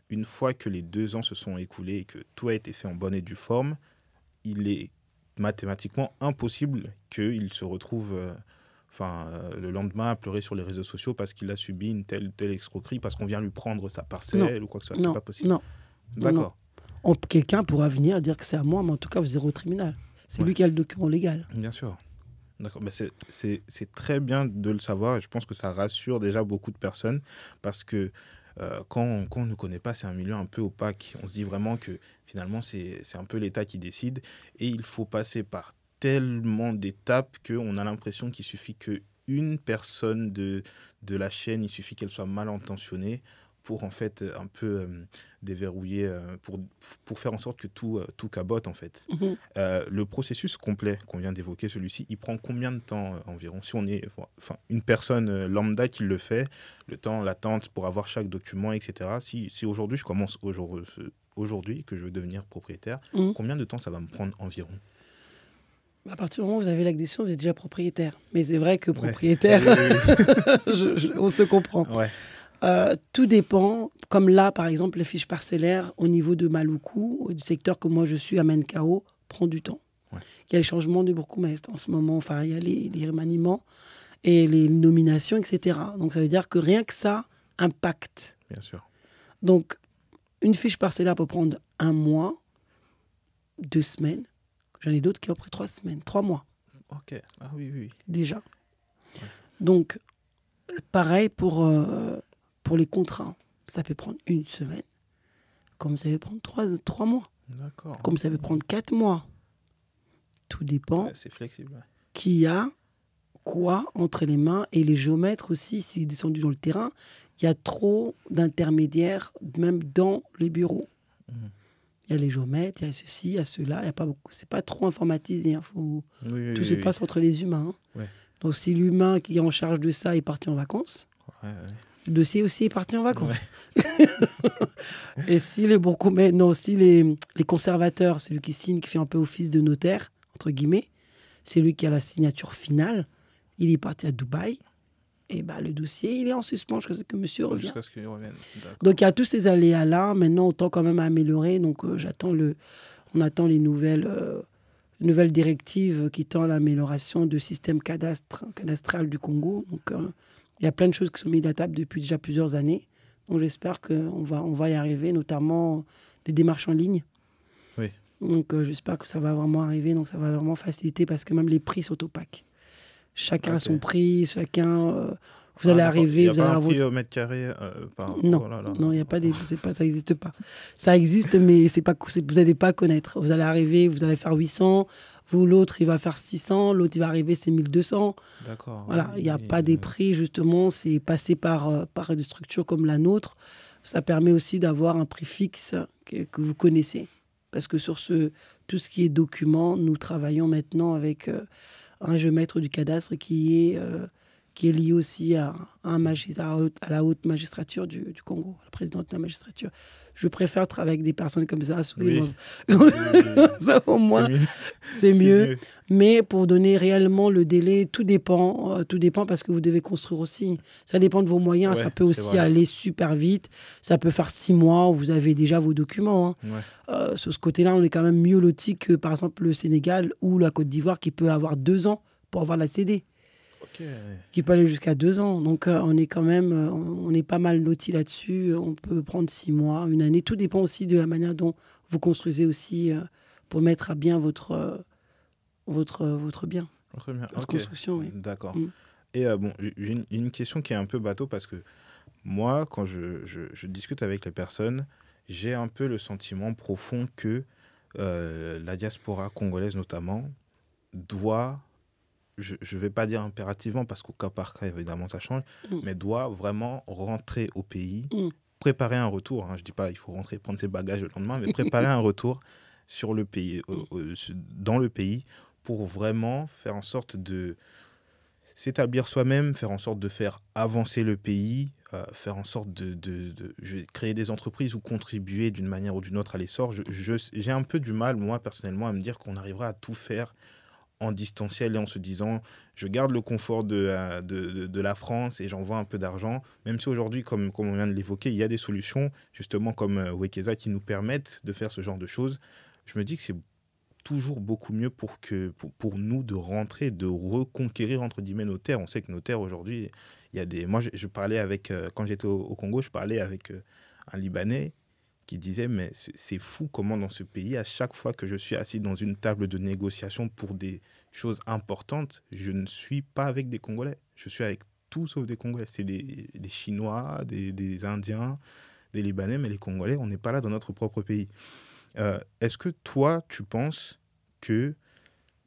une fois que les 2 ans se sont écoulés et que tout a été fait en bonne et due forme, il est mathématiquement impossible qu'il se retrouve le lendemain à pleurer sur les réseaux sociaux parce qu'il a subi une telle escroquerie, parce qu'on vient lui prendre sa parcelle ou quoi que ce soit. C'est pas possible. Non. D'accord. Quelqu'un pourra venir dire que c'est à moi, mais en tout cas, vous irez au tribunal. C'est lui qui a le document légal. Bien sûr. D'accord. Mais c'est très bien de le savoir et je pense que ça rassure déjà beaucoup de personnes parce que quand on ne connaît pas, c'est un milieu un peu opaque. On se dit vraiment que finalement, c'est un peu l'État qui décide et il faut passer par tellement d'étapes qu'on a l'impression qu'il suffit qu'une personne de la chaîne, il suffit qu'elle soit mal intentionnée pour en fait un peu déverrouiller, pour faire en sorte que tout cabote en fait. Mhm. Le processus complet qu'on vient d'évoquer, celui-ci, il prend combien de temps environ? Si on est une personne lambda qui le fait, le temps, l'attente pour avoir chaque document, etc. Si aujourd'hui je commence aujourd'hui que je veux devenir propriétaire, Mhm. combien de temps ça va me prendre environ? À partir du moment où vous avez l'addition, vous êtes déjà propriétaire. Mais c'est vrai que Ouais. propriétaire, on se comprend. Ouais. Tout dépend. Comme là, par exemple, les fiches parcellaires au niveau de Maluku, du secteur que moi je suis à Menkao, prend du temps. Ouais. Il y a les changements de bourgmestre en ce moment. Enfin, il y a les remaniements et les nominations, etc. Donc, ça veut dire que rien que ça impacte. Bien sûr. Donc, une fiche parcellaire peut prendre 1 mois, 2 semaines. J'en ai d'autres qui ont pris 3 semaines, 3 mois Ok. Ah oui, oui. déjà. Donc, pareil pour les contrats. Ça peut prendre 1 semaine, comme ça peut prendre 3 mois, D'accord. comme ça peut prendre 4 mois. Tout dépend C'est flexible. qui a quoi entre les mains. Et les géomètres aussi, s'ils descendent dans le terrain, il y a trop d'intermédiaires, même dans les bureaux. Mhm. Il y a les géomètres, il y a ceci, il y a cela. Il y a pas beaucoup. C'est pas trop informatisé. Tout se passe entre les humains. Ouais. Donc, si l'humain qui est en charge de ça est parti en vacances, Ouais. le dossier aussi est parti en vacances. Et si les bourgmestres, non, si les conservateurs, celui qui signe, qui fait un peu office de notaire, entre guillemets, c'est lui qui a la signature finale, il est parti à Dubaï, et le dossier, il est en suspens jusqu'à ce que monsieur revienne. Jusqu'à ce qu'il revienne. D'accord. Donc, il y a tous ces aléas-là. Maintenant, autant quand même améliorer. Donc, on attend les nouvelles directives qui tendent à l'amélioration du système cadastral du Congo. Donc, il y a plein de choses qui sont mises à la table depuis déjà plusieurs années. Donc, j'espère qu'on va y arriver, notamment des démarches en ligne. Oui. Donc, j'espère que ça va vraiment arriver. Donc, ça va vraiment faciliter parce que même les prix sont opaques. Chacun a son prix, chacun... vous allez arriver... Il n'y a pas un prix au mètre carré Non, oh là là. non, il n'y a pas ça n'existe pas. Ça existe, mais vous n'allez pas connaître. Vous allez arriver, vous allez faire 800, l'autre, il va faire 600, l'autre, il va arriver, c'est 1200. D'accord. Voilà, il n'y a pas des prix, justement, c'est passé par des structures comme la nôtre. Ça permet aussi d'avoir un prix fixe que vous connaissez. Parce que sur tout ce qui est documents, nous travaillons maintenant avec un géomètre du cadastre qui est lié aussi à la haute magistrature du Congo, la présidente de la magistrature. Je préfère travailler avec des personnes comme ça. Oui. Ça, au moins, c'est mieux. Mais pour donner réellement le délai, tout dépend parce que vous devez construire aussi. Ça dépend de vos moyens. Ça peut aussi aller super vite. Ça peut faire 6 mois où vous avez déjà vos documents. Sur ce côté-là, on est quand même mieux lotis que, par exemple, le Sénégal ou la Côte d'Ivoire qui peut avoir 2 ans pour avoir la CD. Qui peut aller jusqu'à 2 ans. Donc, on est quand même on est pas mal lotis là-dessus. On peut prendre 6 mois, 1 année. Tout dépend aussi de la manière dont vous construisez aussi pour mettre à bien votre bien. Votre construction, oui. D'accord. Et j'ai une question qui est un peu bateau parce que moi, quand je discute avec les personnes, j'ai un peu le sentiment profond que la diaspora congolaise notamment doit... je ne vais pas dire impérativement parce qu'au cas par cas, évidemment, ça change, mais doit vraiment rentrer au pays, préparer un retour. Je ne dis pas il faut rentrer, prendre ses bagages le lendemain, mais préparer un retour sur le pays, dans le pays pour vraiment faire en sorte de s'établir soi-même, faire en sorte de faire avancer le pays, faire en sorte de créer des entreprises ou contribuer d'une manière ou d'une autre à l'essor. J'ai un peu du mal, moi, personnellement, à me dire qu'on arrivera à tout faire en distanciel et en se disant je garde le confort de la France et j'envoie un peu d'argent, même si aujourd'hui, comme on vient de l'évoquer, il y a des solutions, justement comme Wekesa, qui nous permettent de faire ce genre de choses. Je me dis que c'est toujours beaucoup mieux pour nous de rentrer, de reconquérir entre guillemets nos terres. On sait que nos terres aujourd'hui, il y a des... Moi, je parlais avec, quand j'étais au Congo, je parlais avec un Libanais qui disait mais c'est fou comment dans ce pays, à chaque fois que je suis assis dans une table de négociation pour des choses importantes, je ne suis pas avec des Congolais. Je suis avec tout sauf des Congolais. C'est des Chinois, des Indiens, des Libanais, mais les Congolais, on n'est pas là dans notre propre pays. Est-ce que toi, tu penses que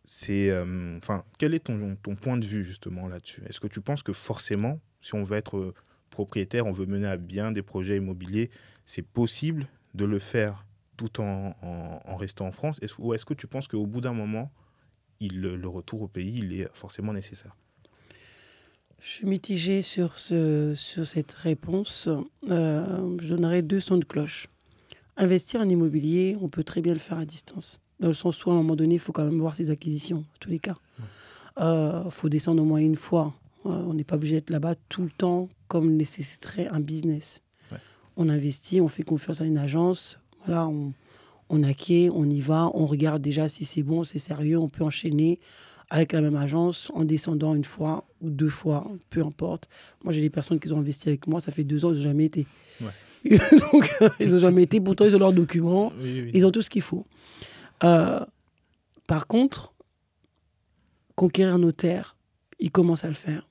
c'est... quel est ton point de vue justement là-dessus ? Est-ce que tu penses que forcément, si on veut être propriétaire, on veut mener à bien des projets immobiliers, c'est possible de le faire tout en restant en France? Ou est-ce que tu penses qu'au bout d'un moment, le retour au pays, il est forcément nécessaire? Je suis mitigée sur cette réponse. Je donnerai 2 sons de cloche. Investir en immobilier, on peut très bien le faire à distance. Dans le sens où, à un moment donné, il faut quand même voir ses acquisitions, en tous les cas. Faut descendre au moins une fois. On n'est pas obligé d'être là-bas tout le temps, comme nécessiterait un business. Ouais. On investit, on fait confiance à une agence. Voilà, on acquiert, on y va, on regarde déjà si c'est bon, c'est sérieux, on peut enchaîner avec la même agence en descendant une fois ou 2 fois, peu importe. Moi, j'ai des personnes qui ont investi avec moi, ça fait 2 ans, ils n'ont jamais été. Ouais. Donc, ils n'ont jamais été, pourtant, ils ont leurs documents, oui. Ils ont tout ce qu'il faut. Par contre, conquérir nos terres, ils commencent à le faire.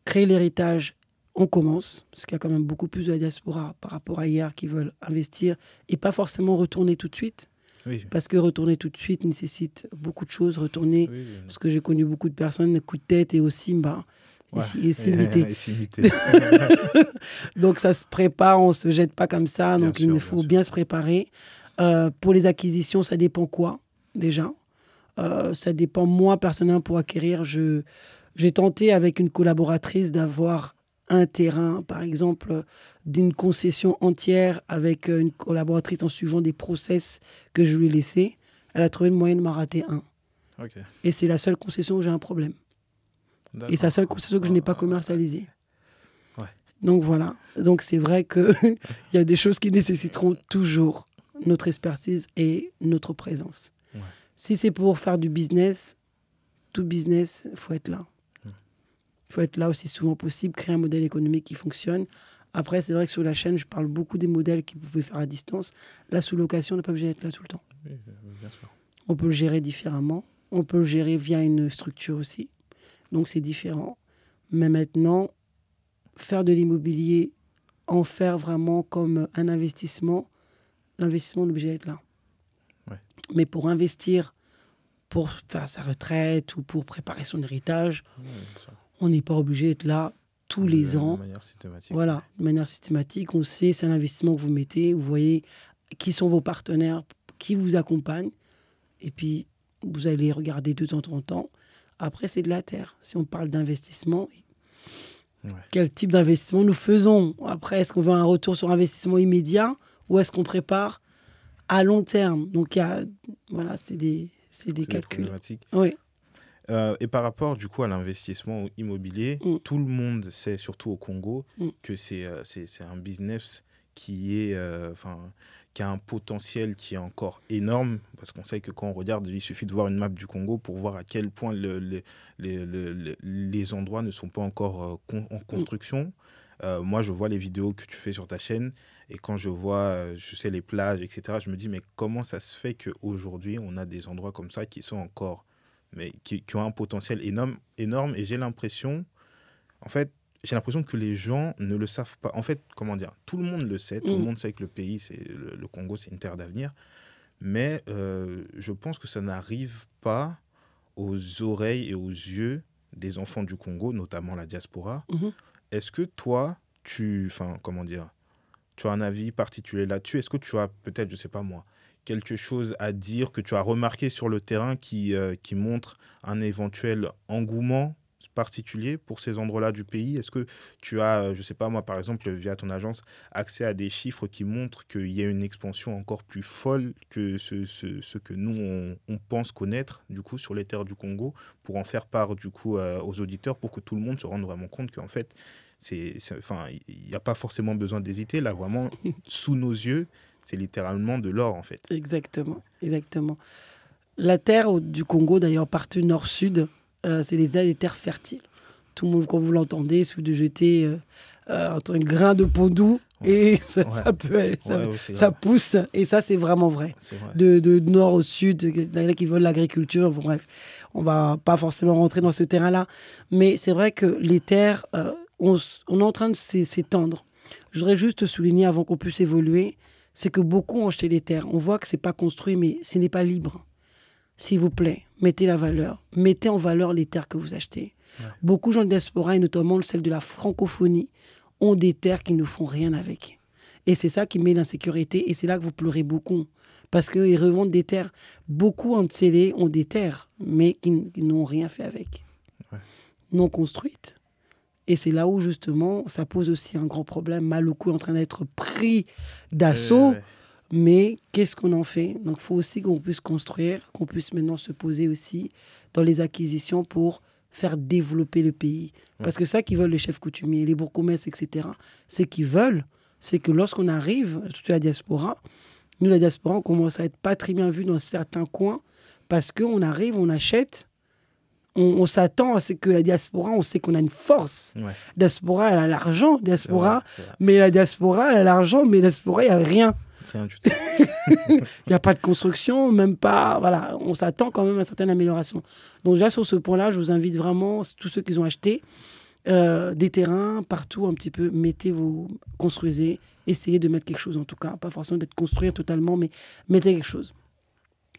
Créer l'héritage, on commence, parce qu'il y a quand même beaucoup plus de la diaspora par rapport à hier qui veulent investir et pas forcément retourner tout de suite. Oui. Parce que retourner tout de suite nécessite beaucoup de choses. Retourner, parce que j'ai connu beaucoup de personnes, coup de tête et aussi, s'imiter. Donc ça se prépare, on ne se jette pas comme ça. Donc il faut bien se préparer. Pour les acquisitions, ça dépend quoi, déjà. Ça dépend, moi, personnellement, pour acquérir. J'ai tenté avec une collaboratrice d'avoir un terrain, par exemple, d'une concession entière avec une collaboratrice en suivant des process que je lui ai laissés. Elle a trouvé une moyenne, m'a raté un. Okay. Et c'est la seule concession où j'ai un problème. Et c'est la seule concession que je n'ai pas commercialisée. Ouais. Donc voilà. Donc c'est vrai qu'il y a des choses qui nécessiteront toujours notre expertise et notre présence. Ouais. Si c'est pour faire du business, tout business, il faut être là. Il faut être là aussi souvent possible, créer un modèle économique qui fonctionne. Après, c'est vrai que sur la chaîne, je parle beaucoup des modèles qui pouvaient faire à distance. La sous-location, on n'est pas obligé d'être là tout le temps. Oui, bien sûr. On peut le gérer différemment. On peut le gérer via une structure aussi. Donc, c'est différent. Mais maintenant, faire de l'immobilier, en faire vraiment comme un investissement, l'investissement, on est obligé d'être là. Ouais. Mais pour investir, pour faire sa retraite ou pour préparer son héritage, on n'est pas obligé d'être là tous les ans. De manière systématique. Voilà, de manière systématique. On sait, c'est un investissement que vous mettez. Vous voyez qui sont vos partenaires, qui vous accompagnent. Et puis, vous allez regarder de temps en temps. Après, c'est de la terre. Si on parle d'investissement, quel type d'investissement nous faisons? Après, est-ce qu'on veut un retour sur investissement immédiat ou est-ce qu'on prépare à long terme? Donc, voilà, c'est des calculs. Oui. Et par rapport du coup à l'investissement immobilier, tout le monde sait, surtout au Congo, que c'est un business qui a un potentiel qui est encore énorme, parce qu'on sait que quand on regarde, il suffit de voir une map du Congo pour voir à quel point les endroits ne sont pas encore en construction. Moi, je vois les vidéos que tu fais sur ta chaîne et quand je vois, je sais, les plages, etc., je me dis, mais comment ça se fait qu'aujourd'hui, on a des endroits comme ça qui sont encore... mais qui ont un potentiel énorme et j'ai l'impression que les gens ne le savent pas. En fait, comment dire, tout le monde le sait, tout le monde sait que le pays, le Congo, c'est une terre d'avenir, mais je pense que ça n'arrive pas aux oreilles et aux yeux des enfants du Congo, notamment la diaspora. Est-ce que toi, tu as un avis particulier là-dessus? Est-ce que tu as peut-être, je ne sais pas moi, quelque chose à dire que tu as remarqué sur le terrain qui montre un éventuel engouement particulier pour ces endroits-là du pays? Est-ce que tu as, je ne sais pas moi, par exemple, via ton agence, accès à des chiffres qui montrent qu'il y a une expansion encore plus folle que ce que nous, on pense connaître, du coup, sur les terres du Congo, pour en faire part, du coup, aux auditeurs, pour que tout le monde se rende vraiment compte qu'en fait, il n'y a pas forcément besoin d'hésiter. Là, vraiment, sous nos yeux, c'est littéralement de l'or, en fait. Exactement, exactement. La terre du Congo, d'ailleurs, partout nord-sud, c'est des terres fertiles. Tout le monde, quand vous l'entendez, il suffit de jeter un grain de pondou et ça pousse. Et ça, c'est vraiment vrai. De nord au sud, il y en a qui veulent l'agriculture. Bon, bref, on ne va pas forcément rentrer dans ce terrain-là. Mais c'est vrai que les terres, on est en train de s'étendre. Je voudrais juste souligner, avant qu'on puisse évoluer, c'est que beaucoup ont acheté des terres. On voit que ce n'est pas construit, mais ce n'est pas libre. S'il vous plaît, mettez la valeur. Mettez en valeur les terres que vous achetez. Ouais. Beaucoup de gens de diaspora, et notamment celle de la francophonie, ont des terres qui ne font rien avec. Et c'est ça qui met l'insécurité. Et c'est là que vous pleurez beaucoup. Parce qu'ils revendent des terres. Beaucoup en Tsélé ont des terres, mais qui n'ont rien fait avec. Ouais. Non construites. Et c'est là où, justement, ça pose aussi un grand problème. Maluku est en train d'être pris d'assaut. Mais qu'est-ce qu'on en fait? Donc, il faut aussi qu'on puisse construire, qu'on puisse maintenant se poser aussi dans les acquisitions pour faire développer le pays. Parce que ça qu'ils veulent les chefs coutumiers, les bourgmestres, etc., c'est qu'ils veulent, c'est que lorsqu'on arrive, surtout la diaspora, nous, la diaspora, on commence à être pas très bien vu dans certains coins parce qu'on arrive, on achète, on s'attend à ce que la diaspora, on sait qu'on a une force. Ouais. La diaspora, elle a l'argent, diaspora, C'est vrai. mais la diaspora, elle a l'argent, mais la diaspora, il n'y a rien. Rien du tout. Il n'y a pas de construction, même pas. Voilà, on s'attend quand même à certaines améliorations. Donc, déjà, sur ce point-là, je vous invite vraiment, tous ceux qui ont acheté des terrains partout, un petit peu, construisez, essayez de mettre quelque chose en tout cas. Pas forcément d'être construire totalement, mais mettez quelque chose.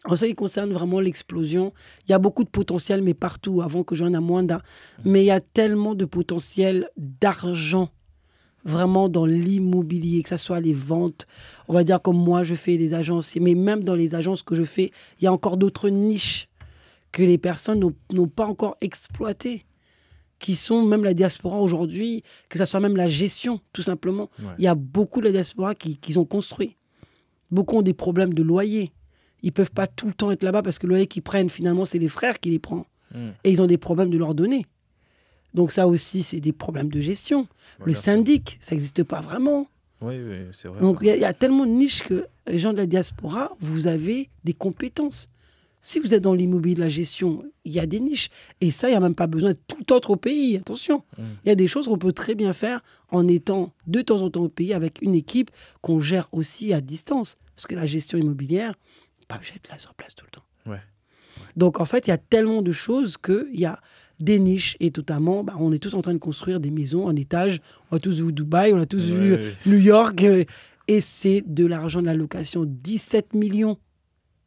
En ce qui concerne vraiment l'explosion, il y a beaucoup de potentiel, mais partout, avant que je vienne à Mwanda. Mais il y a tellement de potentiel d'argent vraiment dans l'immobilier, que ce soit les ventes, on va dire comme moi je fais des agences, mais même dans les agences que je fais, il y a encore d'autres niches que les personnes n'ont pas encore exploitées, qui sont même la diaspora aujourd'hui, que ce soit même la gestion, tout simplement. Ouais. Il y a beaucoup de la diaspora qui ont construit. Beaucoup ont des problèmes de loyer. Ils ne peuvent pas tout le temps être là-bas parce que le loyer qu'ils prennent, finalement, c'est les frères qui les prennent. Et ils ont des problèmes de leur donner. Donc ça aussi, c'est des problèmes de gestion. Le syndic, ça n'existe pas vraiment. Oui, c'est vrai. Donc il y a tellement de niches que les gens de la diaspora, vous avez des compétences. Si vous êtes dans l'immobilier de la gestion, il y a des niches. Et ça, il n'y a même pas besoin de tout autre au pays. Attention, il y a des choses qu'on peut très bien faire en étant de temps en temps au pays avec une équipe qu'on gère aussi à distance. Parce que la gestion immobilière, pas obligé d'être là sur place tout le temps. Ouais. Donc en fait, il y a tellement de choses qu'il y a des niches et notamment, on est tous en train de construire des maisons en étage. On a tous vu Dubaï, on a tous vu New York. Et c'est de l'argent de la location. 17 millions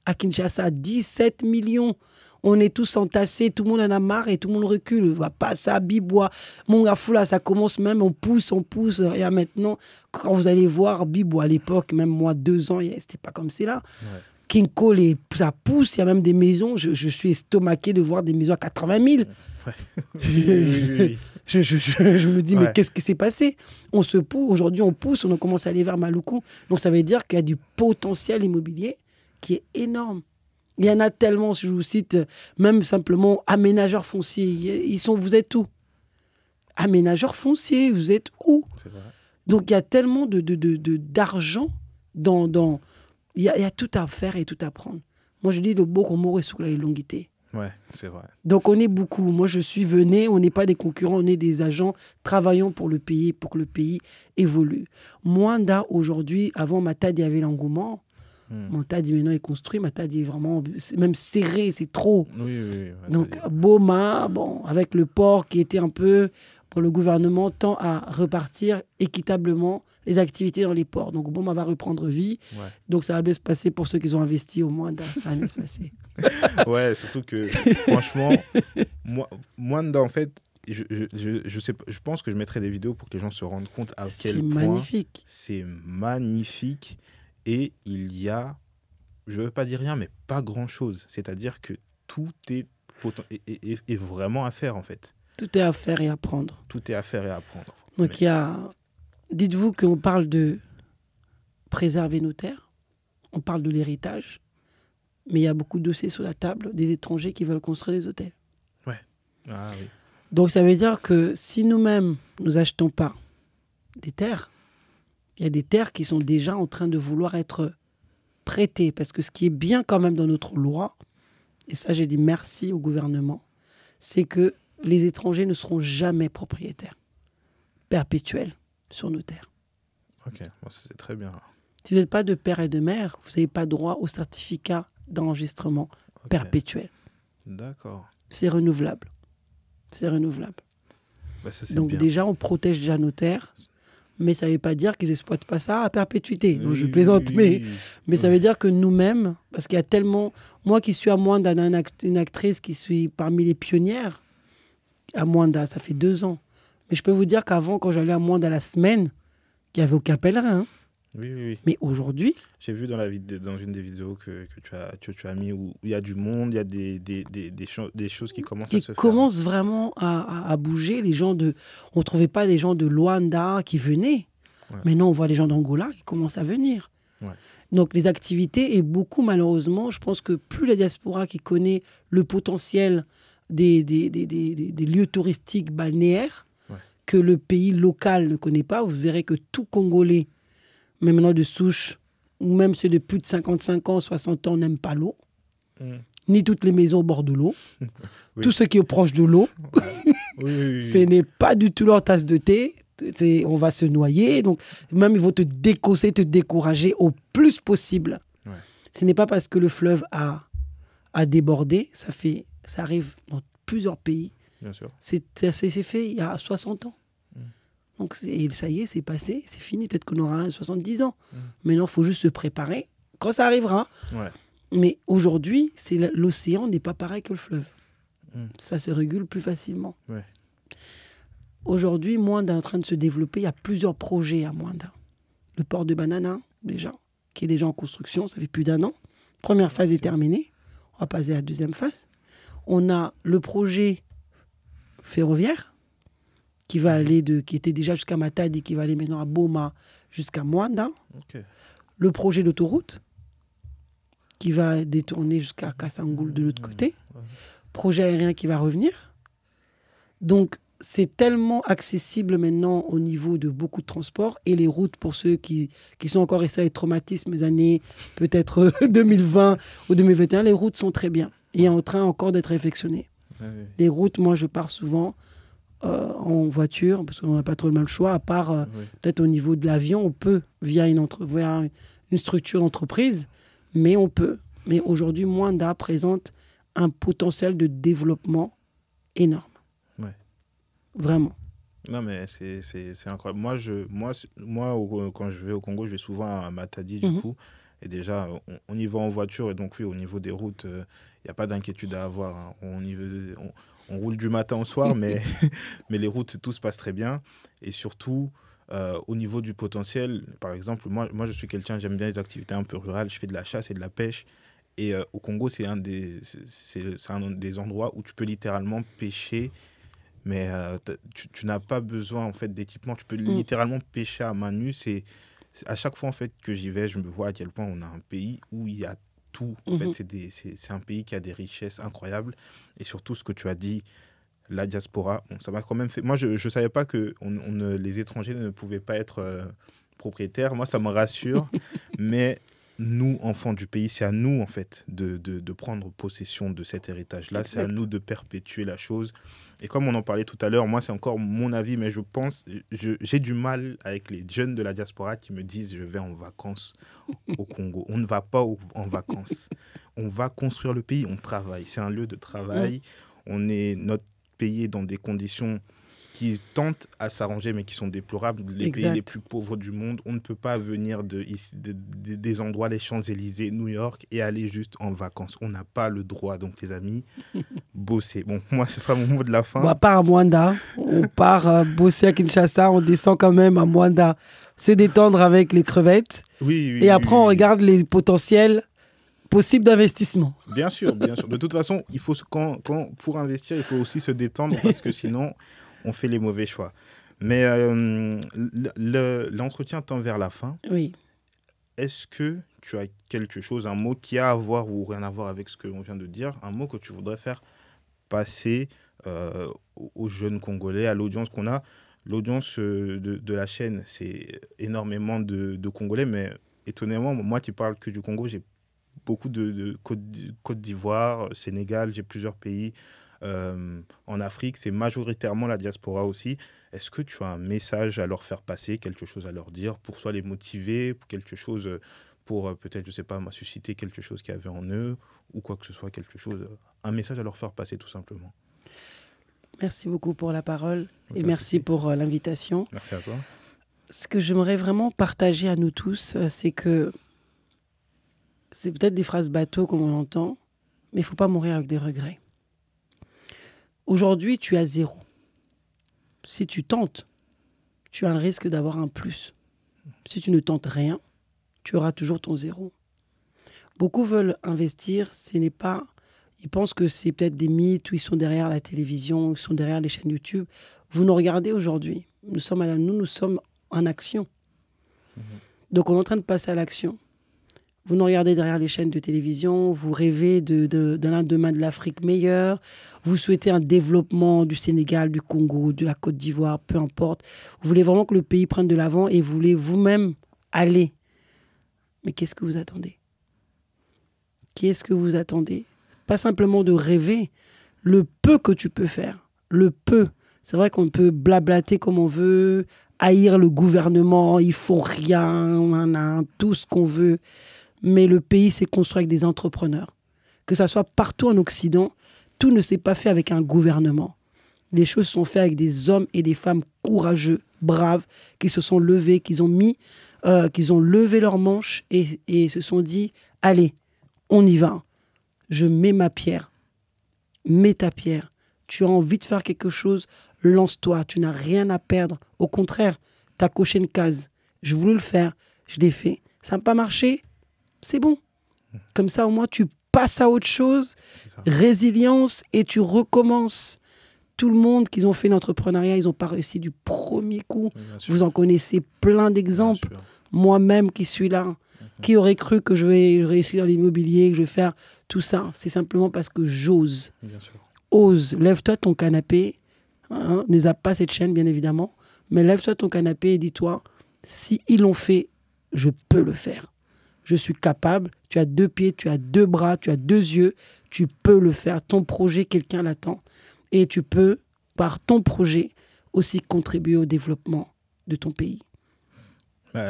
à Kinshasa. 17 millions. On est tous entassés. Tout le monde en a marre et tout le monde recule. On va pas ça, Bibois. Mon gafou là, ça commence même. On pousse. Et maintenant, quand vous allez voir Bibois à l'époque, même moi, 2 ans, c'était pas comme c'est là. Ouais. Kinko, ça pousse. Il y a même des maisons. Je suis estomaqué de voir des maisons à 80 000. Ouais. Je me dis, mais qu'est-ce qui s'est passé? On se pousse, aujourd'hui on pousse, on commence à aller vers Maluku. Donc ça veut dire qu'il y a du potentiel immobilier qui est énorme. Il y en a tellement, si je vous cite, même simplement aménageurs fonciers. Vous êtes où? Aménageurs fonciers, vous êtes où? C'est vrai. Donc il y a tellement d'argent dans il y a tout à faire et tout à prendre. Moi je dis le beau qu'on m'aurait sur la longuité. Ouais, c'est vrai. Donc, on est beaucoup. Moi, je suis venu, on n'est pas des concurrents, on est des agents travaillant pour le pays, pour que le pays évolue. Mwanda, aujourd'hui, avant Matadi, il y avait l'engouement. Matadi, maintenant, est construit. Matadi est vraiment même serré, c'est trop. Oui. Donc, Boma, avec le port qui était un peu... Pour le gouvernement tend à repartir équitablement les activités dans les ports. Donc, Boma va reprendre vie. Ouais. Donc, ça va bien se passer pour ceux qui ont investi au Mwanda. Ça va bien se passer. Ouais, surtout que, franchement, Mwanda, en fait, je pense que je mettrai des vidéos pour que les gens se rendent compte à quel point c'est magnifique. Et il y a, je ne veux pas dire rien, mais pas grand-chose. C'est-à-dire que tout est vraiment à faire, en fait. Tout est à faire et à apprendre. Tout est à faire et à apprendre. Donc, dites-vous qu'on parle de préserver nos terres, on parle de l'héritage, mais il y a beaucoup de dossiers sur la table des étrangers qui veulent construire des hôtels. Ouais. Ah oui. Donc, ça veut dire que si nous-mêmes, nous n'achetons pas des terres, il y a des terres qui sont déjà en train de vouloir être prêtées. Parce que ce qui est bien quand même dans notre loi, et ça, j'ai dit merci au gouvernement, c'est que les étrangers ne seront jamais propriétaires perpétuels sur nos terres. Ok, bon, ça c'est très bien. Si vous n'êtes pas de père et de mère, vous n'avez pas droit au certificat d'enregistrement perpétuel. D'accord. C'est renouvelable. C'est renouvelable. Bah, ça, donc bien. Déjà, on protège déjà nos terres, mais ça ne veut pas dire qu'ils n'exploitent pas ça à perpétuité. Non, je plaisante, mais ça veut dire que nous-mêmes, parce qu'il y a tellement... Moi qui suis à Mwanda, une actrice qui suis parmi les pionnières, à Mwanda, ça fait 2 ans. Mais je peux vous dire qu'avant, quand j'allais à Mwanda la semaine, il n'y avait aucun pèlerin. Hein. Oui. Mais aujourd'hui... J'ai vu dans une des vidéos que tu as mis où il y a du monde, il y a des choses qui commencent à se faire. Qui commencent vraiment à bouger. Les gens on ne trouvait pas des gens de Luanda qui venaient. Ouais. Maintenant, on voit les gens d'Angola qui commencent à venir. Ouais. Donc, les activités, et beaucoup, malheureusement, je pense que plus la diaspora qui connaît le potentiel des lieux touristiques balnéaires, ouais, que le pays local ne connaît pas, vous verrez que tout Congolais, même maintenant de souche, ou même ceux de plus de 55 ans, 60 ans, n'aiment pas l'eau. Ni toutes les maisons au bord de l'eau. Oui. Tout ce qui est proche de l'eau, oui. Ce n'est pas du tout leur tasse de thé. On va se noyer. Donc, même ils vont te décausser, te décourager au plus possible. Ouais. Ce n'est pas parce que le fleuve a débordé. Ça arrive dans plusieurs pays. Bien sûr. C'est fait il y a 60 ans. Donc, ça y est, c'est passé, c'est fini. Peut-être qu'on aura 70 ans. Maintenant, il faut juste se préparer. Quand ça arrivera. Ouais. Mais aujourd'hui, l'océan n'est pas pareil que le fleuve. Ça se régule plus facilement. Ouais. Aujourd'hui, Mwanda est en train de se développer. Il y a plusieurs projets à Mwanda. Le port de Banana, déjà, qui est déjà en construction. Ça fait plus d'1 an. Première phase est terminée. On va passer à la deuxième phase. On a le projet ferroviaire qui était déjà jusqu'à Matadi, qui va aller maintenant à Boma jusqu'à Mwanda. Okay. Le projet d'autoroute qui va détourner jusqu'à Kassangoul de l'autre côté. Projet aérien qui va revenir. Donc, c'est tellement accessible maintenant au niveau de beaucoup de transports. Et les routes, pour ceux qui sont encore restés avec traumatismes années peut-être 2020 ou 2021, les routes sont très bien. Et en train encore d'être réfectionnées. Les routes, moi, je pars souvent en voiture, parce qu'on n'a pas trop le même choix, à part peut-être au niveau de l'avion, on peut, via une structure d'entreprise, mais on peut. Mais aujourd'hui, Mwanda présente un potentiel de développement énorme. Ouais. Vraiment. Non, mais c'est incroyable. Moi, quand je vais au Congo, je vais souvent à Matadi, du coup. Et déjà, on y va en voiture. Et donc, oui, au niveau des routes, il n'y a pas d'inquiétude à avoir. Hein. On roule du matin au soir, mais les routes, tout se passe très bien. Et surtout, au niveau du potentiel, par exemple, moi je suis quelqu'un, j'aime bien les activités un peu rurales. Je fais de la chasse et de la pêche. Et au Congo, c'est un des endroits où tu peux littéralement pêcher, mais tu n'as pas besoin en fait, d'équipement. Tu peux littéralement pêcher à main nue. À chaque fois en fait, que j'y vais, je me vois à quel point on a un pays où il y a tout. En fait, c'est un pays qui a des richesses incroyables. Et surtout, ce que tu as dit, la diaspora, ça m'a quand même fait... Moi, je ne savais pas que les étrangers ne pouvaient pas être propriétaires. Moi, ça me rassure. Mais nous, enfants du pays, c'est à nous, en fait, de prendre possession de cet héritage-là. Exact. C'est à nous de perpétuer la chose. Et comme on en parlait tout à l'heure, moi, c'est encore mon avis, mais je pense... J'ai du mal avec les jeunes de la diaspora qui me disent « je vais en vacances au Congo ». On ne va pas en vacances. On va construire le pays, on travaille. C'est un lieu de travail. Notre pays est dans des conditions qui tentent à s'arranger, mais qui sont déplorables. Les exact. Pays les plus pauvres du monde, on ne peut pas venir des endroits, les Champs-Élysées, New York, et aller juste en vacances. On n'a pas le droit. Donc, les amis, bossez. Bon, moi, ce sera mon mot de la fin. Bon, à part à Mwanda, on part bosser à Kinshasa, on descend quand même à Mwanda, se détendre avec les crevettes. Oui, et après, on regarde les potentiels possibles d'investissement. Bien sûr, bien sûr. De toute façon, il faut pour investir, il faut aussi se détendre parce que sinon, on fait les mauvais choix. Mais l'entretien tend vers la fin. Oui. Est-ce que tu as quelque chose, un mot qui a à voir ou rien à voir avec ce que l'on vient de dire, un mot que tu voudrais faire passer aux jeunes Congolais, à l'audience qu'on a? L'audience de la chaîne, c'est énormément de Congolais, mais étonnamment, moi qui parle que du Congo, j'ai beaucoup de Côte d'Ivoire, Sénégal, j'ai plusieurs pays en Afrique, c'est majoritairement la diaspora aussi. Est-ce que tu as un message à leur faire passer, quelque chose à leur dire, pour soit les motiver, pour quelque chose, pour peut-être, je sais pas, susciter quelque chose qu'il y avait en eux, ou quoi que ce soit, un message à leur faire passer tout simplement? Merci beaucoup pour la parole et merci pour l'invitation. Merci à toi. Ce que j'aimerais vraiment partager à nous tous, c'est que c'est peut-être des phrases bateaux comme on entend, mais il ne faut pas mourir avec des regrets. Aujourd'hui, tu as 0. Si tu tentes, tu as un risque d'avoir un plus. Si tu ne tentes rien, tu auras toujours ton zéro. Beaucoup veulent investir, ce n'est pas... Ils pensent que c'est peut-être des mythes, ou ils sont derrière la télévision, ils sont derrière les chaînes YouTube. Vous nous regardez aujourd'hui. Nous sommes en action. Donc on est en train de passer à l'action. Vous nous regardez derrière les chaînes de télévision, vous rêvez d'un lendemain de l'Afrique meilleure, vous souhaitez un développement du Sénégal, du Congo, de la Côte d'Ivoire, peu importe. Vous voulez vraiment que le pays prenne de l'avant et vous voulez vous-même aller. Mais qu'est-ce que vous attendez? Qu'est-ce que vous attendez? Pas simplement de rêver, le peu que tu peux faire, le peu. C'est vrai qu'on peut blablater comme on veut, haïr le gouvernement, il faut rien, on a tout ce qu'on veut. Mais le pays s'est construit avec des entrepreneurs. Que ça soit partout en Occident, tout ne s'est pas fait avec un gouvernement. Les choses sont faites avec des hommes et des femmes courageux, braves, qui se sont levés, qui ont levé leurs manches et se sont dit, allez, on y va. Je mets ma pierre. Mets ta pierre. Tu as envie de faire quelque chose, lance-toi. Tu n'as rien à perdre. Au contraire, tu as coché une case. Je voulais le faire, je l'ai fait. Ça n'a pas marché, c'est bon. Comme ça, au moins, tu passes à autre chose. Résilience et tu recommences. Tout le monde qui ont fait l'entrepreneuriat, ils n'ont pas réussi du premier coup. Vous en connaissez plein d'exemples. Moi-même qui suis là, qui aurait cru que je vais réussir dans l'immobilier, que je vais faire tout ça? C'est simplement parce que j'ose. Ose, lève-toi de ton canapé. Ne zappe pas cette chaîne, bien évidemment. Mais lève-toi de ton canapé et dis-toi, si ils l'ont fait, je peux le faire. Je suis capable. Tu as 2 pieds, tu as 2 bras, tu as 2 yeux. Tu peux le faire. Ton projet, quelqu'un l'attend. Et tu peux, par ton projet, aussi contribuer au développement de ton pays.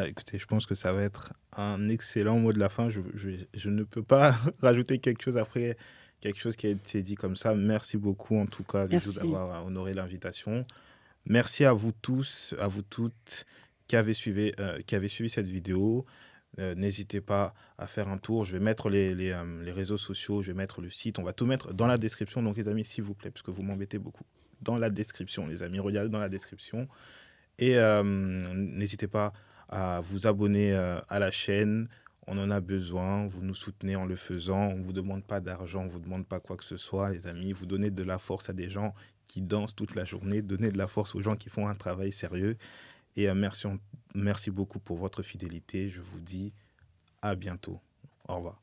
Écoutez, je pense que ça va être un excellent mot de la fin. Je ne peux pas rajouter quelque chose après quelque chose qui a été dit comme ça. Merci beaucoup, en tout cas, Bijou, d'avoir honoré l'invitation. Merci à vous tous, à vous toutes qui avez suivi cette vidéo. N'hésitez pas à faire un tour. Je vais mettre les réseaux sociaux, je vais mettre le site. On va tout mettre dans la description. Donc, les amis, s'il vous plaît, parce que vous m'embêtez beaucoup, dans la description, les amis, regardez dans la description. Et n'hésitez pas à vous abonner à la chaîne. On en a besoin. Vous nous soutenez en le faisant. On ne vous demande pas d'argent, on ne vous demande pas quoi que ce soit, les amis. Vous donnez de la force à des gens qui dansent toute la journée. Donnez de la force aux gens qui font un travail sérieux. Et merci beaucoup pour votre fidélité. Je vous dis à bientôt. Au revoir.